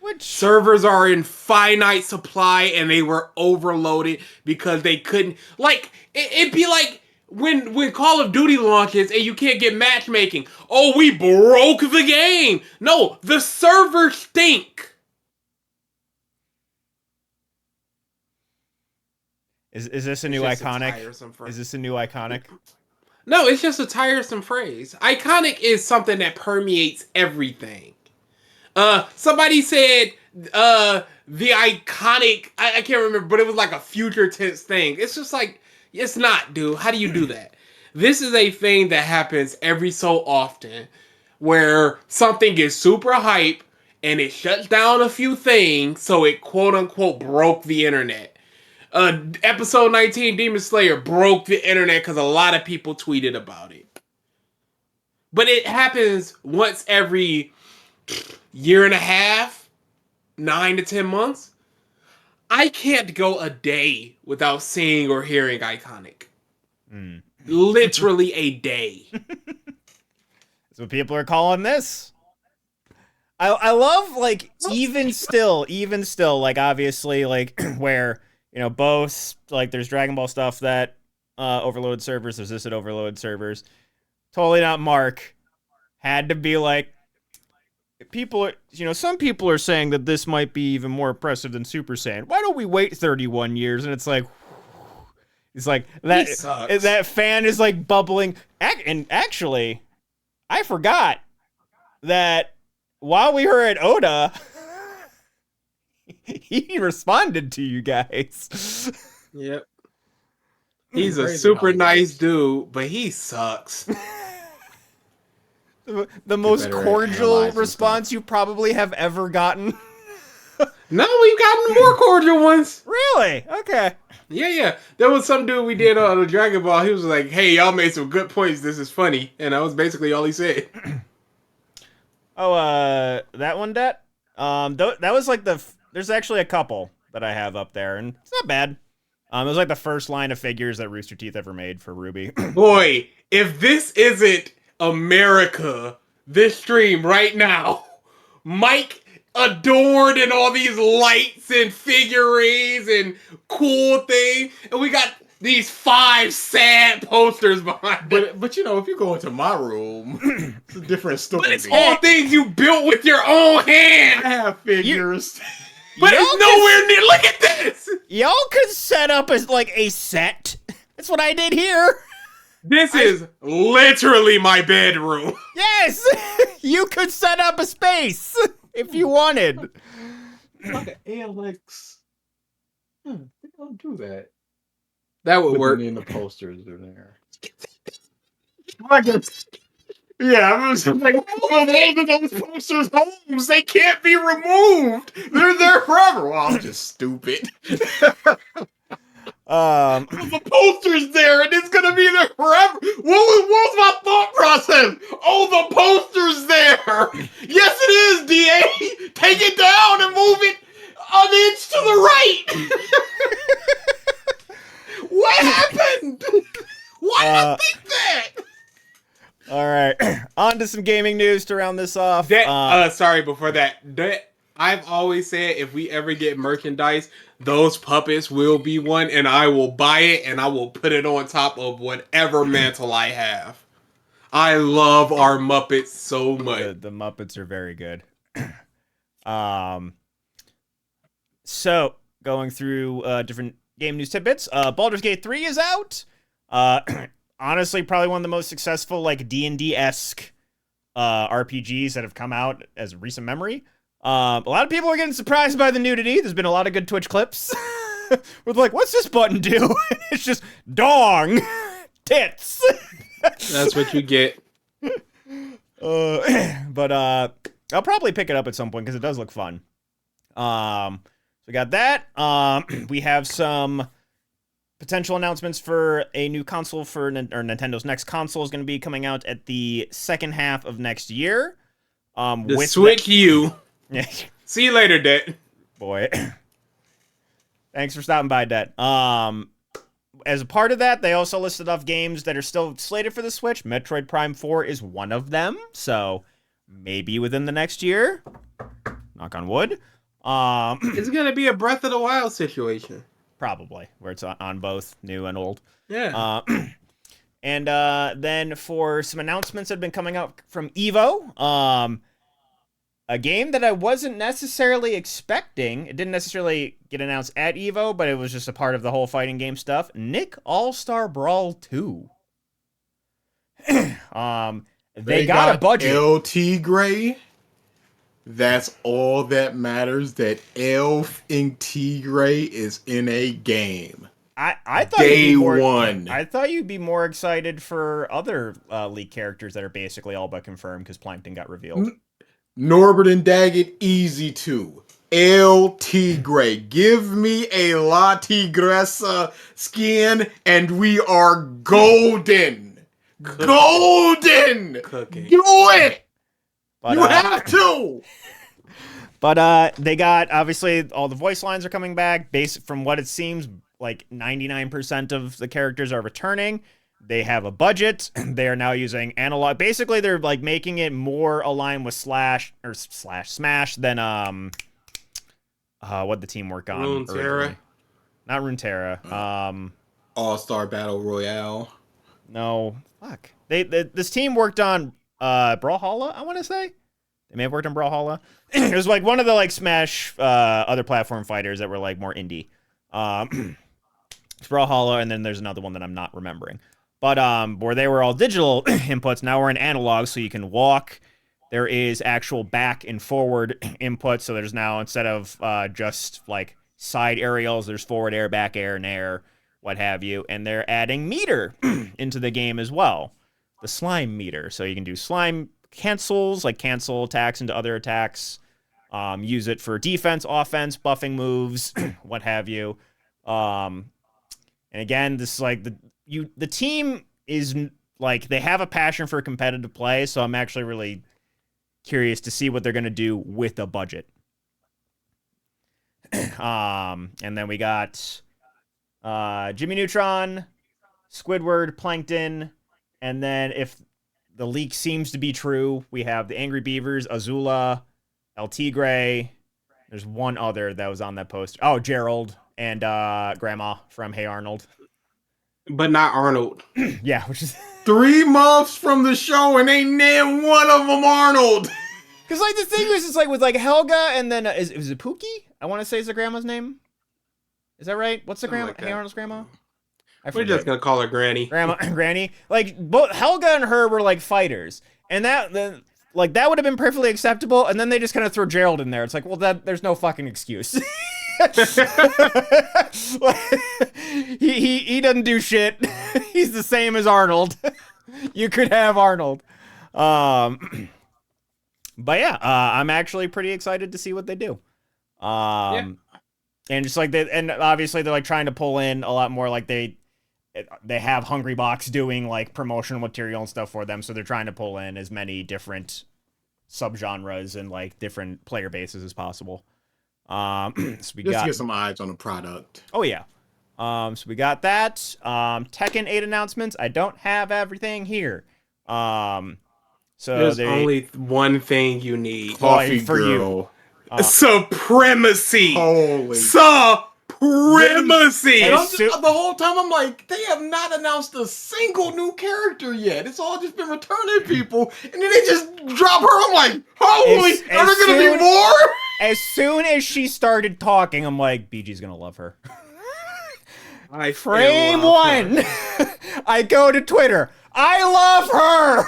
Speaker 4: Which
Speaker 5: Servers are in finite supply and they were overloaded because they couldn't, like, it'd be like when Call of Duty launches and you can't get matchmaking. Oh, we broke the game. No, the servers stink.
Speaker 4: is this a new
Speaker 5: It's just
Speaker 4: iconic?
Speaker 5: tiresome for-
Speaker 4: Is this a new iconic?
Speaker 5: No, it's just a tiresome phrase. Iconic is something that permeates everything. Somebody said the iconic. I can't remember, but it was like a future tense thing. It's just like it's not, dude. How do you do that? This is a thing that happens every so often, where something is super hype and it shuts down a few things, so it quote unquote broke the internet. Episode 19, Demon Slayer broke the internet because a lot of people tweeted about it. But it happens once every year and a half, 9 to 10 months. I can't go a day without seeing or hearing Iconic. Literally a day.
Speaker 4: That's what people are calling this. I love, like, even still, like, obviously, like, where, you know, both, like, there's Dragon Ball stuff that overloaded servers, there's this at overloaded servers. Totally not Mark. Had to be like, people are, you know, some people are saying that this might be even more impressive than Super Saiyan. Why don't we wait 31 years? And it's like, that fan is like bubbling. And actually, I forgot that while we were at Oda, he responded to you guys.
Speaker 5: Yep. He's a super nice dude, but he sucks.
Speaker 4: The most cordial response you probably have ever gotten.
Speaker 5: No, we've gotten more cordial ones.
Speaker 4: Really? Okay.
Speaker 5: Yeah. There was some dude we did on the Dragon Ball. He was like, "Hey, y'all made some good points. This is funny," and that was basically all he said.
Speaker 4: Oh, that one, Det? That was like there's actually a couple that I have up there, and it's not bad. It was like the first line of figures that Rooster Teeth ever made for Ruby.
Speaker 5: Boy, if this isn't America, this stream right now, Mike adorned in all these lights and figurines and cool things, and we got these 5 sad posters behind it.
Speaker 3: But you know, if you go into my room, it's a different story.
Speaker 5: But it's all things you built with your own hand.
Speaker 3: I have figures.
Speaker 5: But it's nowhere near. Look at this.
Speaker 4: Y'all could set up as like a set. That's what I did here.
Speaker 5: This is literally my bedroom.
Speaker 4: Yes, you could set up a space if you wanted.
Speaker 3: Like an ALX. They don't do that.
Speaker 5: That would work.
Speaker 3: In the posters are there. I guess. Yeah, I was like, oh, those posters homes, they can't be removed. They're there forever. Well, I'm just stupid. The poster's there and it's gonna be there forever. What was my thought process? Oh, the poster's there. Yes, it is, DA. Take it down and move it an inch to the right. What happened? Why did I think that?
Speaker 4: All right, on to some gaming news to round this off.
Speaker 5: Sorry, before that, I've always said if we ever get merchandise, those puppets will be one, and I will buy it, and I will put it on top of whatever mantle I have. I love our Muppets so much.
Speaker 4: The Muppets are very good. So, going through different game news tidbits, Baldur's Gate 3 is out. Honestly, probably one of the most successful, like, D&D-esque RPGs that have come out as recent memory. A lot of people are getting surprised by the nudity. There's been a lot of good Twitch clips with, like, what's this button do? It's just dong, tits.
Speaker 5: That's what you get.
Speaker 4: But I'll probably pick it up at some point because it does look fun. So we got that. We have some potential announcements for a new console for Nintendo's next console is going to be coming out at the second half of next year.
Speaker 5: The Switch U.
Speaker 4: Yeah.
Speaker 5: See you later, Det.
Speaker 4: Boy. Thanks for stopping by, Det. As a part of that, they also listed off games that are still slated for the Switch. Metroid Prime 4 is one of them, so maybe within the next year. Knock on wood.
Speaker 5: It's going to be a Breath of the Wild situation.
Speaker 4: Probably, where it's on both new and old.
Speaker 5: Yeah.
Speaker 4: And then for some announcements that have been coming out from EVO, a game that I wasn't necessarily expecting. It didn't necessarily get announced at EVO, but it was just a part of the whole fighting game stuff. Nick All-Star Brawl 2. They got a budget.
Speaker 3: LT Gray. That's all that matters. That Elf in Tigray is in a game.
Speaker 4: I thought
Speaker 3: Day
Speaker 4: you'd be more,
Speaker 3: one.
Speaker 4: I thought you'd be more excited for other leaked characters that are basically all but confirmed because Plankton got revealed.
Speaker 3: Norbert and Daggett, easy to. El Tigre. Give me a La Tigresa skin and we are golden. Golden!
Speaker 5: Cooking.
Speaker 3: Do it!
Speaker 4: But,
Speaker 3: You have to!
Speaker 4: But they got, obviously, all the voice lines are coming back. Based from what it seems, like 99% of the characters are returning. They have a budget. They are now using analog. Basically, they're like making it more aligned with Smash than what the team worked on.
Speaker 5: Runeterra.
Speaker 4: Not Runeterra.
Speaker 3: All-Star Battle Royale.
Speaker 4: No, fuck. This team worked on Brawlhalla, I want to say. They may have worked on Brawlhalla. It was like one of the like Smash other platform fighters that were like more indie. Brawlhalla, and then there's another one that I'm not remembering. But where they were all digital inputs, now we're in analog, so you can walk. There is actual back and forward input, so there's now, instead of just like side aerials, there's forward air, back air, and air, what have you. And they're adding meter into the game as well. The slime meter. So you can do slime cancels, like cancel attacks into other attacks. Use it for defense, offense, buffing moves, what have you. And again, this is like the team is like, they have a passion for competitive play, so I'm actually really curious to see what they're going to do with a budget. And then we got Jimmy Neutron, Squidward, Plankton, and then if the leak seems to be true, we have the Angry Beavers, Azula, El Tigre. There's one other that was on that poster. Oh, Gerald and Grandma from Hey Arnold.
Speaker 5: But not Arnold.
Speaker 4: Yeah, which is
Speaker 3: 3 months from the show and ain't name one of them Arnold.
Speaker 4: because like the thing was, it's like with like Helga and then is it Pookie? I want to say is the grandma's name. Is that right? What's the
Speaker 5: Something
Speaker 4: grandma?
Speaker 5: like
Speaker 4: Hey
Speaker 5: that.
Speaker 4: Arnold's grandma. I
Speaker 5: We're
Speaker 4: forget.
Speaker 5: just gonna call her Granny.
Speaker 4: Granny. Like both Helga and her were like fighters, and that would have been perfectly acceptable. And then they just kind of throw Gerald in there. It's like, well, there's no fucking excuse. he doesn't do shit. He's the same as Arnold. You could have Arnold. But yeah, I'm actually pretty excited to see what they do. And just like and obviously they're like trying to pull in a lot more. Like they have Hungry Box doing like promotional material and stuff for them, so they're trying to pull in as many different subgenres and like different player bases as possible. So we
Speaker 3: Just
Speaker 4: got
Speaker 3: to get some eyes on the product.
Speaker 4: oh yeah. So we got that. Tekken 8 announcements. I don't have everything here. So
Speaker 5: There's only one thing you need.
Speaker 3: Coffee
Speaker 4: for you.
Speaker 3: girl.
Speaker 5: Supremacy.
Speaker 3: Holy.
Speaker 5: Supremacy.
Speaker 3: And
Speaker 4: As
Speaker 3: the whole time I'm like, they have not announced a single new character yet. It's all just been returning people, and then they just drop her. I'm like, holy,
Speaker 4: As
Speaker 3: are there gonna
Speaker 4: soon-
Speaker 3: be more?
Speaker 4: As soon as she started talking, I'm like, BG's gonna love her.
Speaker 5: I
Speaker 4: Frame
Speaker 5: love her.
Speaker 4: 1. I go to Twitter. I love her.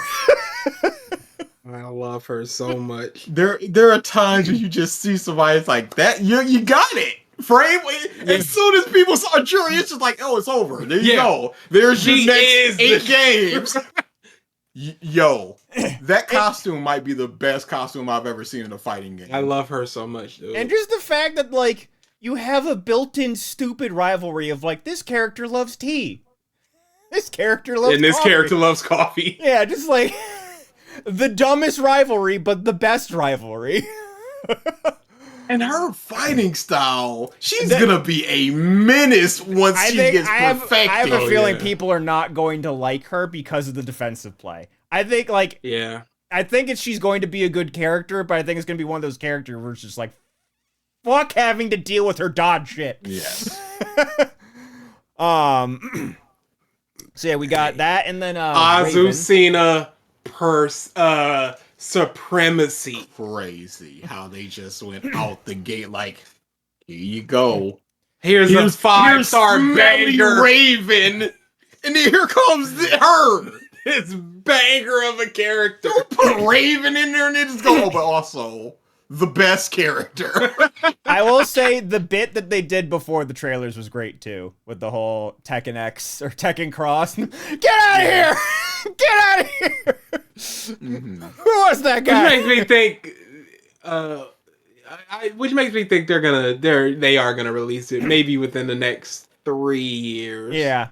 Speaker 5: I love her so much.
Speaker 3: There are times when you just see somebody it's like that. You got it. Frame. As soon as people saw Jury, it's just like, oh, it's over. There you go. There's your
Speaker 5: She
Speaker 3: next
Speaker 5: is
Speaker 3: 8 games. Yo, that costume might be the best costume I've ever seen in a fighting game.
Speaker 5: I love her so much, dude.
Speaker 4: And just the fact that, like, you have a built-in stupid rivalry of, like, this character loves tea. This character loves
Speaker 5: and this
Speaker 4: coffee.
Speaker 5: character loves coffee.
Speaker 4: Yeah, just, like, the dumbest rivalry, but the best rivalry.
Speaker 3: And her fighting style, she's gonna be a menace once she gets perfected.
Speaker 4: I have a feeling
Speaker 5: yeah.
Speaker 4: people are not going to like her because of the defensive play. I think, like,
Speaker 5: Yeah.
Speaker 4: I think she's going to be a good character, but I think it's going to be one of those characters where it's just like, fuck having to deal with her dodge shit.
Speaker 3: Yes.
Speaker 4: So yeah, we got that, and then Raven.
Speaker 5: Azucena supremacy.
Speaker 3: Crazy how they just went out the gate like, here you go.
Speaker 5: Here's a 5-star
Speaker 3: smelly
Speaker 5: banger.
Speaker 3: Raven, and then here comes her.
Speaker 5: this banger of a character.
Speaker 3: Don't put Raven in there and then just go, oh, but also the best character.
Speaker 4: I will say the bit that they did before the trailers was great too, with the whole Tekken X or Tekken Cross. Get out of here! Get out of here!
Speaker 3: Mm-hmm.
Speaker 4: Who was that guy?
Speaker 5: Which makes me think. Which makes me think they are gonna release it maybe within the next 3 years.
Speaker 4: Yeah.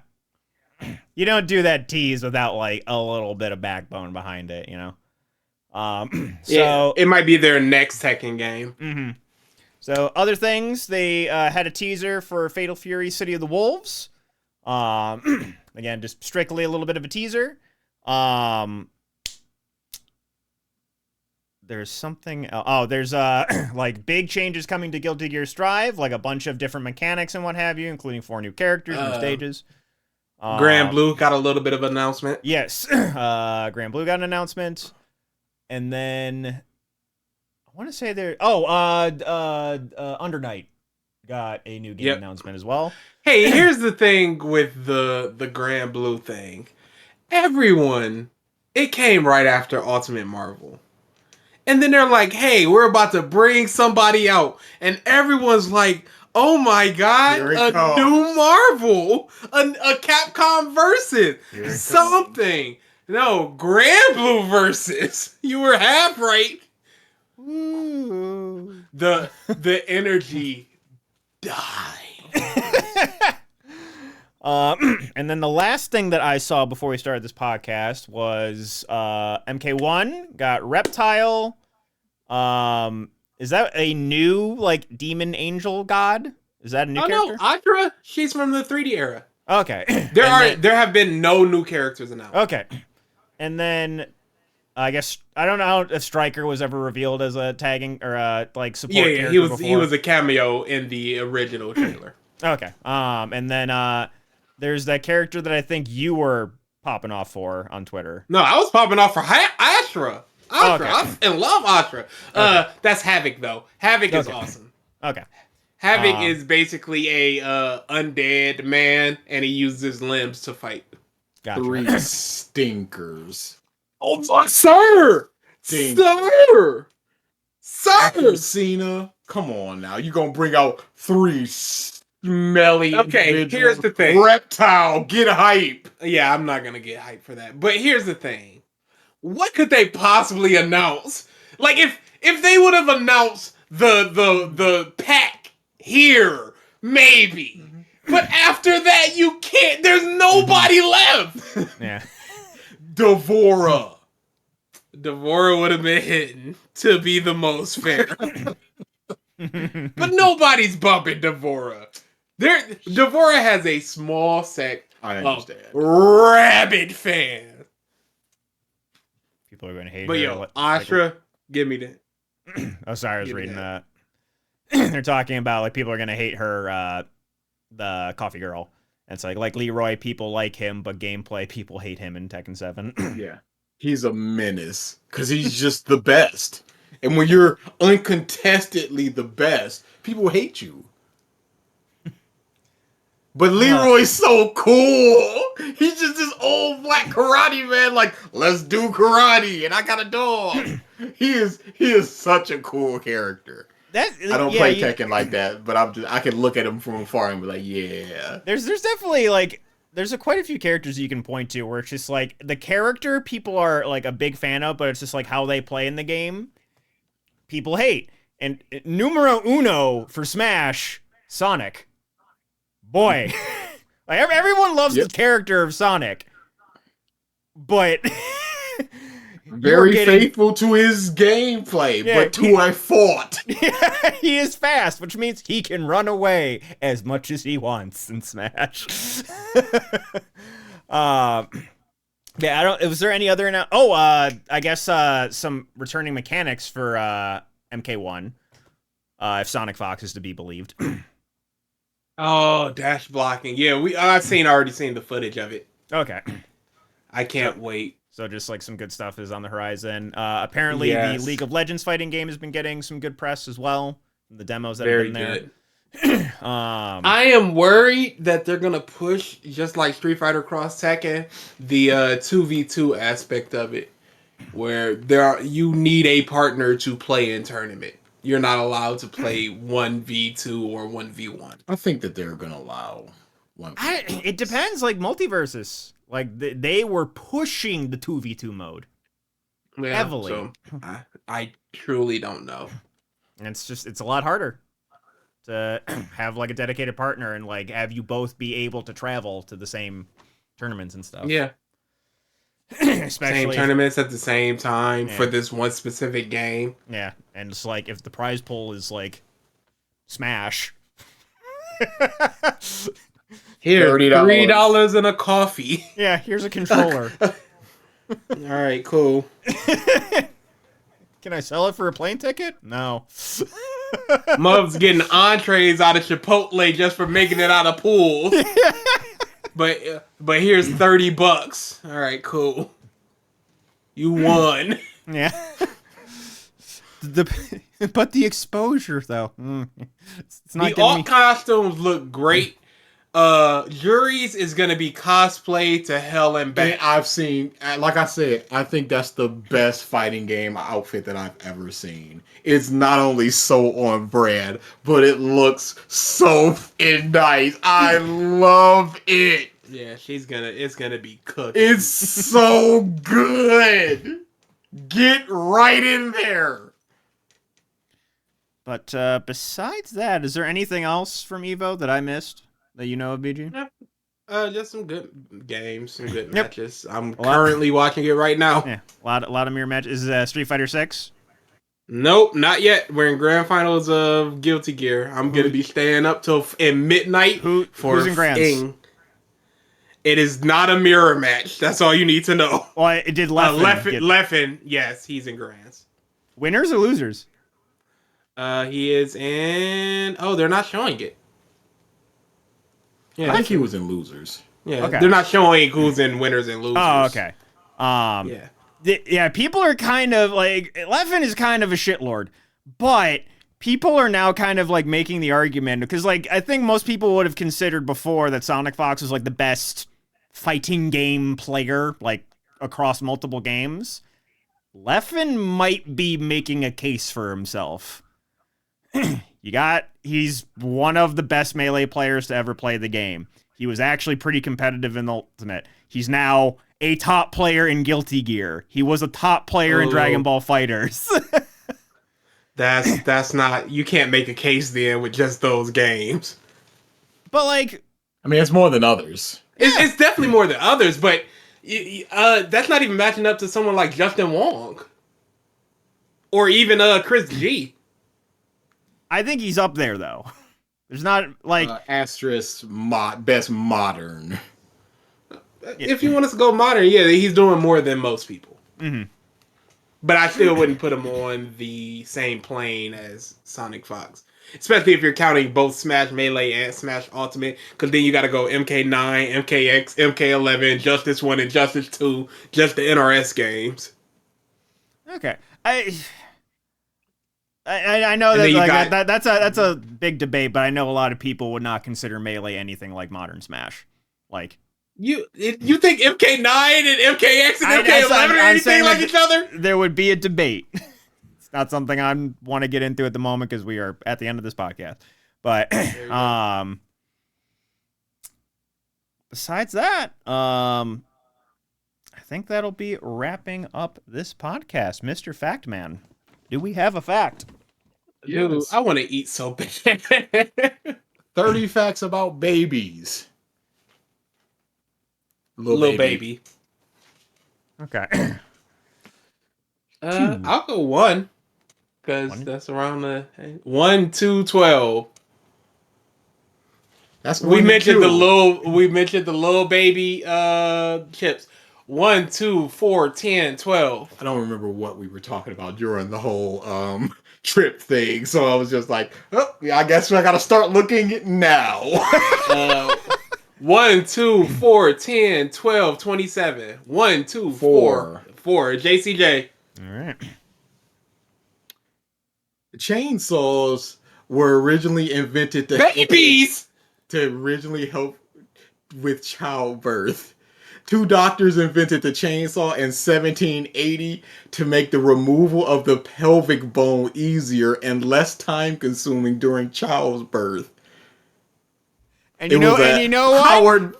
Speaker 4: You don't do that tease without like a little bit of backbone behind it, you know. So
Speaker 5: it might be their next Tekken game.
Speaker 4: Mm-hmm. So other things, they had a teaser for Fatal Fury: City of the Wolves. Again, just strictly a little bit of a teaser. There's something. There's like big changes coming to Guilty Gear Strive, like a bunch of different mechanics and what have you, including 4 new characters, new stages.
Speaker 5: Grand Blue got a little bit of an announcement.
Speaker 4: Yes, Grand Blue got an announcement, and then I want to say there. Under Night got a new game announcement as well.
Speaker 5: Hey, here's the thing with the Grand Blue thing. Everyone, it came right after Ultimate Marvel. And then they're like, hey, we're about to bring somebody out. And everyone's like, oh my God, a new Marvel. A Capcom versus. Something. No, Grand Blue versus. You were half right.
Speaker 4: Ooh.
Speaker 5: The energy died.
Speaker 4: And then the last thing that I saw before we started this podcast was MK1 got Reptile. Is that a new like demon angel god? Is that a new character?
Speaker 5: No, Akira. She's from the 3D era.
Speaker 4: Okay.
Speaker 5: There have been no new characters announced.
Speaker 4: Okay. And then I guess I don't know if Stryker was ever revealed as a tagging or a like support character.
Speaker 5: He
Speaker 4: before.
Speaker 5: was a cameo in the original trailer.
Speaker 4: Okay. And then there's that character that I think you were popping off for on Twitter.
Speaker 5: No, I was popping off for Ashra.
Speaker 4: Okay.
Speaker 5: I love Ashra.
Speaker 4: Okay.
Speaker 5: That's Havoc though. Havoc is awesome.
Speaker 4: Okay.
Speaker 5: Havoc is basically a undead man, and he uses his limbs to fight.
Speaker 4: Gotcha.
Speaker 3: 3 stinkers.
Speaker 5: Oh, sir!
Speaker 3: Stink.
Speaker 5: Sir!
Speaker 3: Cena, come on now. You gonna bring out 3 smelly
Speaker 5: Okay,
Speaker 3: individuals.
Speaker 5: here's the thing.
Speaker 3: Reptile, get hype.
Speaker 5: Yeah, I'm not gonna get hyped for that. But here's the thing. What could they possibly announce? Like if they would have announced the pack here, maybe. But after that, you can't. There's nobody left.
Speaker 4: Yeah.
Speaker 3: Devora.
Speaker 5: Devora would have been hidden to be the most fair. But nobody's bumping Devora. Devora has a small sect
Speaker 3: I understand.
Speaker 5: of rabid fans.
Speaker 4: People are going to hate
Speaker 5: But
Speaker 4: her.
Speaker 5: yo, Ashra, give me that.
Speaker 4: Oh, sorry, I was
Speaker 5: Give me
Speaker 4: reading that. They're talking about like people are going to hate her, the coffee girl. And it's like Leroy, people like him, but gameplay, people hate him in Tekken 7.
Speaker 3: Yeah. He's a menace. Because he's just the best. And when you're uncontestedly the best, people hate you. But Leroy's so cool. He's just this old black karate man, like, let's do karate, and I got a dog. He is such a cool character. I don't play Tekken like that, but I can look at him from afar and be like, yeah.
Speaker 4: There's definitely like there's quite a few characters you can point to where it's just like the character people are like a big fan of, but it's just like how they play in the game, people hate. And numero uno for Smash, Sonic. Boy, like everyone loves the character of Sonic, but
Speaker 3: very faithful to his gameplay, but to a fault.
Speaker 4: He is fast, which means he can run away as much as he wants in Smash. Yeah, I don't. Was there any other? I guess some returning mechanics for MK1, if Sonic Fox is to be believed.
Speaker 5: Oh, dash blocking. Yeah, I've already seen the footage of it.
Speaker 4: Okay.
Speaker 5: I can't wait.
Speaker 4: So just like some good stuff is on the horizon. Apparently the League of Legends fighting game has been getting some good press as well. The demos that have been there.
Speaker 5: I am worried that they're gonna push, just like Street Fighter Cross Tekken, the 2v2 aspect of it, where you need a partner to play in tournament. You're not allowed to play 1v2 or 1v1.
Speaker 3: I think that they're gonna allow one.
Speaker 4: It depends. Like Multiversus, like they were pushing the 2v2 mode heavily.
Speaker 5: So I truly don't know.
Speaker 4: And it's a lot harder to have like a dedicated partner and like have you both be able to travel to the same tournaments and stuff.
Speaker 5: Yeah.
Speaker 4: Especially
Speaker 5: same tournaments at the same time for this one specific game.
Speaker 4: Yeah, and it's like if the prize pool is like Smash.
Speaker 5: Here,
Speaker 3: $30.
Speaker 5: $3 and a coffee.
Speaker 4: Yeah, here's a controller.
Speaker 5: All right, cool.
Speaker 4: Can I sell it for a plane ticket? No.
Speaker 5: Mub's getting entrees out of Chipotle just for making it out of pools. But here's $30. All right, cool. You won.
Speaker 4: Yeah. But the exposure though. It's not
Speaker 5: The alt costumes look great. Yuri's is gonna be cosplay to hell and back.
Speaker 3: And I've seen, like I said, I think that's the best fighting game outfit that I've ever seen. It's not only so on brand, but it looks so nice. I love it.
Speaker 5: Yeah, it's gonna be cooked.
Speaker 3: It's so good. Get right in there.
Speaker 4: But besides that, is there anything else from EVO that I missed that you know of, BG?
Speaker 5: Just some good games, some good matches. I'm currently watching it right now.
Speaker 4: Yeah, a lot of mirror matches. Is Street Fighter 6?
Speaker 5: Nope, not yet. We're in grand finals of Guilty Gear. I'm gonna be staying up till midnight for
Speaker 4: who's in grands?
Speaker 5: Fing. It is not a mirror match. That's all you need to know.
Speaker 4: Well, it did
Speaker 5: Leffen, yes, he's in grands.
Speaker 4: Winners or losers?
Speaker 5: He is in. Oh, they're not showing it.
Speaker 3: Yeah, I think he was in losers.
Speaker 5: Yeah,
Speaker 4: Okay.
Speaker 5: they're not showing who's in winners and losers.
Speaker 4: Oh, okay. Yeah, people are kind of like Leffen is kind of a shitlord, but people are now kind of like making the argument because like I think most people would have considered before that Sonic Fox was like the best fighting game player like across multiple games. Leffen might be making a case for himself. He's one of the best melee players to ever play the game. He was actually pretty competitive in the Ultimate. He's now a top player in Guilty Gear. He was a top player in Dragon Ball FighterZ.
Speaker 5: That's not. You can't make a case then with just those games.
Speaker 4: But like,
Speaker 3: I mean, it's more than others.
Speaker 5: It's definitely more than others, but that's not even matching up to someone like Justin Wong or even Chris G.
Speaker 4: I think he's up there though. There's not like
Speaker 3: asterisk best modern.
Speaker 5: If you want us to go modern, yeah, he's doing more than most people.
Speaker 4: Mm-hmm.
Speaker 5: But I still wouldn't put him on the same plane as Sonic Fox. Especially if you're counting both Smash Melee and Smash Ultimate. Because then you got to go MK9, MKX, MK11, Justice 1, and Justice 2. Just the NRS games.
Speaker 4: Okay. I know that, like, that's a big debate, but I know a lot of people would not consider Melee anything like modern Smash. Like...
Speaker 5: You think MK9 and MKX and MK11 are anything like each other?
Speaker 4: There would be a debate. It's not something I want to get into at the moment because we are at the end of this podcast. But besides that, I think that'll be wrapping up this podcast. Mr. Fact Man, do we have a fact?
Speaker 5: Dude, yes. I want to eat so bad.
Speaker 3: 30 facts about babies.
Speaker 5: Little baby.
Speaker 4: Okay.
Speaker 5: I'll go 1. Because that's around the 1, 2, 12.
Speaker 3: That's
Speaker 5: we mentioned the little baby chips. 1, 2, 4, 10, 12.
Speaker 3: I don't remember what we were talking about during the whole trip thing, so I was just like, oh, yeah, I guess I gotta start looking now.
Speaker 5: 1, 2, 4, 10, 12, 27. 1, 2, 4. JCJ.
Speaker 4: All right.
Speaker 3: The chainsaws were originally invented to
Speaker 5: Babies!
Speaker 3: originally help with childbirth. 2 doctors invented the chainsaw in 1780 to make the removal of the pelvic bone easier and less time consuming during childbirth.
Speaker 4: And you know what?
Speaker 3: Howard.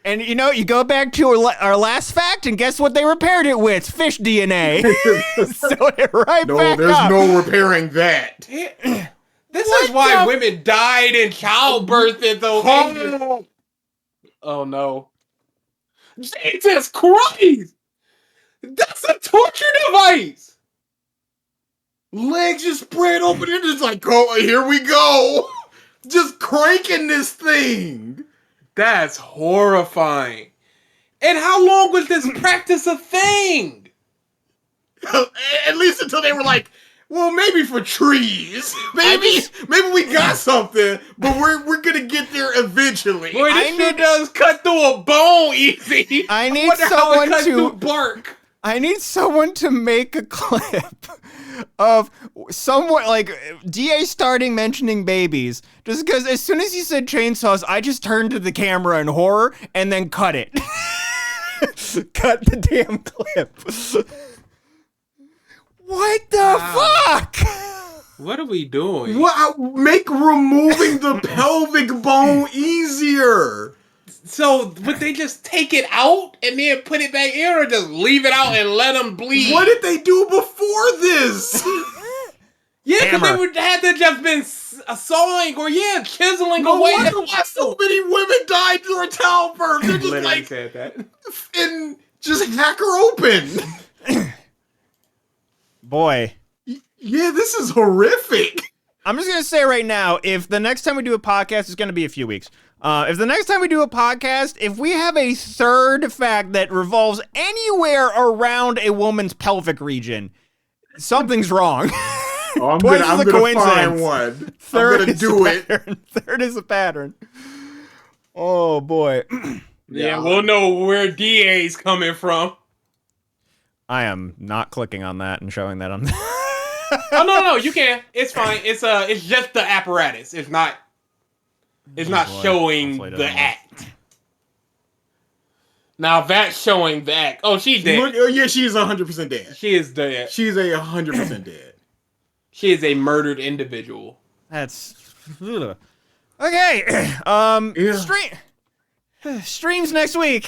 Speaker 4: And you go back to our last fact, and guess what they repaired it with? Fish DNA. So it right
Speaker 3: No,
Speaker 4: back
Speaker 3: there's
Speaker 4: up.
Speaker 3: no repairing that.
Speaker 5: This is why women died in childbirth in those ages. Oh no. Jesus Christ! That's a torture device!
Speaker 3: Legs just spread open and just like, oh, here we go. Just cranking this thing.
Speaker 5: That's horrifying. And how long was this practice a thing?
Speaker 3: At least until they were like, well, maybe for trees. Maybe we got something, but we're gonna get there eventually.
Speaker 5: Boy, this shit does cut through a bone easy.
Speaker 4: I need
Speaker 5: wonder how it
Speaker 4: someone
Speaker 5: cuts
Speaker 4: to
Speaker 5: through bark.
Speaker 4: I need someone to make a clip of someone like DA starting mentioning babies. Just because as soon as he said chainsaws, I just turned to the camera in horror and then cut it. Cut the damn clip. What the fuck?
Speaker 5: What are we doing?
Speaker 3: What? Make removing the pelvic bone easier.
Speaker 5: So, would they just take it out and then put it back in, or just leave it out and let them bleed?
Speaker 3: What did they do before this?
Speaker 5: Yeah, because they
Speaker 4: Hammer.
Speaker 5: would have to just been sawing or chiseling
Speaker 3: No
Speaker 5: away.
Speaker 3: wonder why so many women died during childbirth. They're just
Speaker 5: Literally
Speaker 3: like,
Speaker 5: said that.
Speaker 3: and just hack her open.
Speaker 4: Boy.
Speaker 3: Yeah, this is horrific.
Speaker 4: I'm just going to say right now, if the next time we do a podcast, it's going to be a few weeks. If the next time we do a podcast, if we have a third fact that revolves anywhere around a woman's pelvic region, something's wrong.
Speaker 3: Oh, I'm
Speaker 4: Twice
Speaker 3: gonna
Speaker 4: is a
Speaker 3: find
Speaker 4: coincidence.
Speaker 3: one.
Speaker 4: Third
Speaker 3: I'm gonna
Speaker 4: is
Speaker 3: do
Speaker 4: a
Speaker 3: it.
Speaker 4: pattern. Third is a pattern. Oh, boy.
Speaker 5: Yeah, we'll know where DA's coming from.
Speaker 4: I am not clicking on that and showing that on
Speaker 5: Oh no, you can. It's fine. It's just the apparatus. It's not showing
Speaker 4: Hopefully it
Speaker 5: the
Speaker 4: doesn't work.
Speaker 5: act. Now that's showing the act. Oh, she's dead.
Speaker 3: Look, oh yeah, she's 100% dead.
Speaker 5: She is dead.
Speaker 3: She's a 100% dead.
Speaker 5: She is a murdered individual.
Speaker 4: That's... Okay.
Speaker 3: Yeah.
Speaker 4: Streams next week.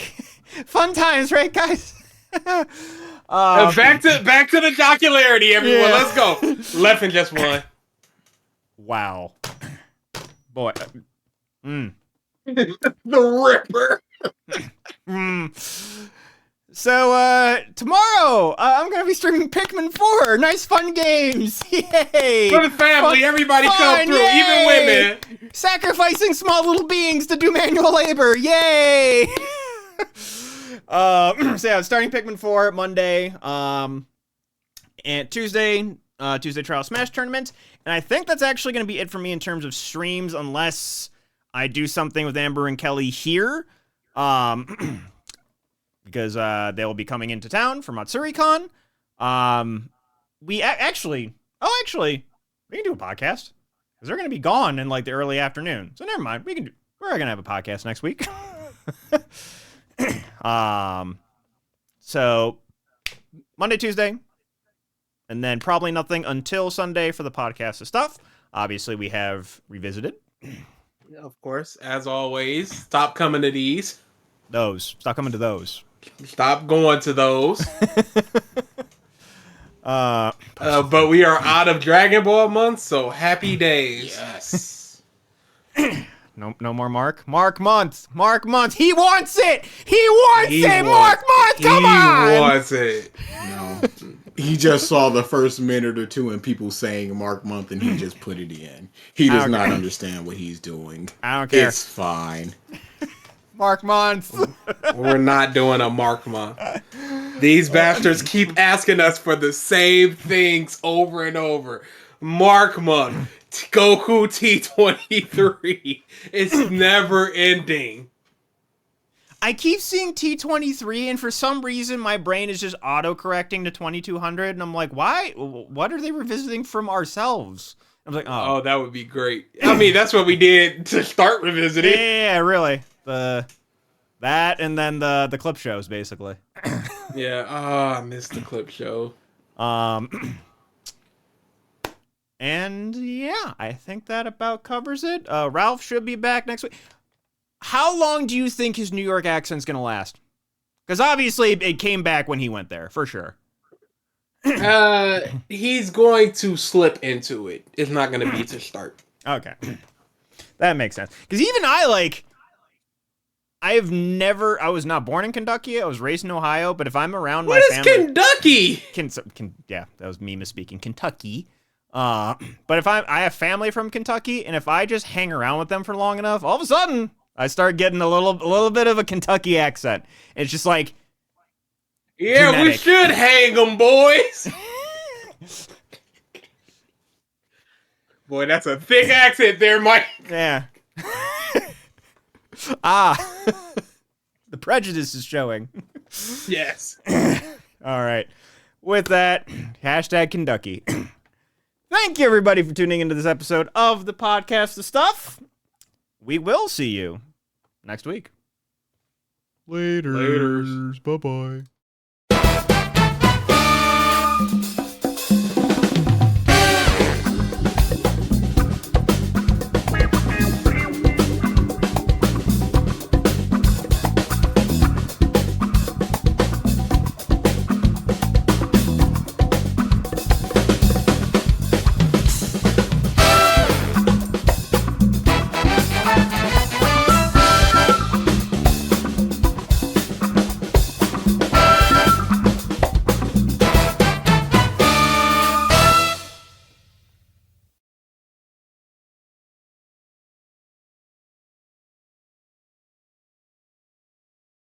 Speaker 4: Fun times, right, guys?
Speaker 5: Back to the jocularity, everyone.
Speaker 4: Yeah.
Speaker 5: Let's go. Leffen just won.
Speaker 4: Wow. Boy.
Speaker 3: The Ripper.
Speaker 4: So, tomorrow, I'm gonna be streaming Pikmin 4. Nice, fun games. Yay!
Speaker 5: For the family, everybody come through,
Speaker 4: yay!
Speaker 5: even women.
Speaker 4: Sacrificing small little beings to do manual labor. Yay! So yeah, starting Pikmin 4 Monday, and Tuesday Trial Smash Tournament. And I think that's actually going to be it for me in terms of streams, unless I do something with Amber and Kelly here. Because they will be coming into town for MatsuriCon. We actually, we can do a podcast. Because they're going to be gone in like the early afternoon. So never mind. We're going to have a podcast next week. So Monday, Tuesday, and then probably nothing until Sunday for the podcast and stuff. Obviously, we have Revisited.
Speaker 5: Of course, as always, stop coming to these.
Speaker 4: Stop coming to those.
Speaker 5: Stop going to those. But we are out of Dragon Ball month, so happy days.
Speaker 3: Yes.
Speaker 4: No more Mark. Mark month. He wants it. Mark month. Come on.
Speaker 5: He wants it.
Speaker 3: No. He just saw the first minute or two and people saying Mark Month and he just put it in. He does not understand what he's doing.
Speaker 4: I don't care.
Speaker 3: It's fine.
Speaker 4: Mark month.
Speaker 5: We're not doing a Mark month. These bastards keep asking us for the same things over and over. Mark month. Goku T23. It's never ending.
Speaker 4: I keep seeing T23, and for some reason, my brain is just auto-correcting to 2200, and I'm like, why? What are they revisiting from ourselves? I was like, oh,
Speaker 5: Oh, that would be great. I mean, that's what we did to start revisiting.
Speaker 4: yeah, really. That and then the clip shows basically.
Speaker 5: Yeah. Oh, I missed the clip show.
Speaker 4: And yeah, I think that about covers it. Ralph should be back next week. How long do you think his New York accent's gonna last? Because obviously it came back when he went there, for sure.
Speaker 5: He's going to slip into it. It's not going to be to start.
Speaker 4: Okay. That makes sense. Because even I was not born in Kentucky. I was raised in Ohio, but if I'm around
Speaker 5: What
Speaker 4: my
Speaker 5: is
Speaker 4: family.
Speaker 5: Kentucky?
Speaker 4: Yeah, that was me misspeaking. Kentucky. But if I have family from Kentucky, and if I just hang around with them for long enough, all of a sudden I start getting a little bit of a Kentucky accent. It's just like,
Speaker 5: yeah,
Speaker 4: genetic.
Speaker 5: we should hang them, boys. Boy, that's a thick accent there, Mike.
Speaker 4: yeah. The prejudice is showing.
Speaker 5: Yes.
Speaker 4: All right. With that, hashtag Kentucky. Thank you, everybody, for tuning into this episode of the podcast of stuff. We will see you next week.
Speaker 3: Later.
Speaker 5: Laters.
Speaker 3: Bye-bye.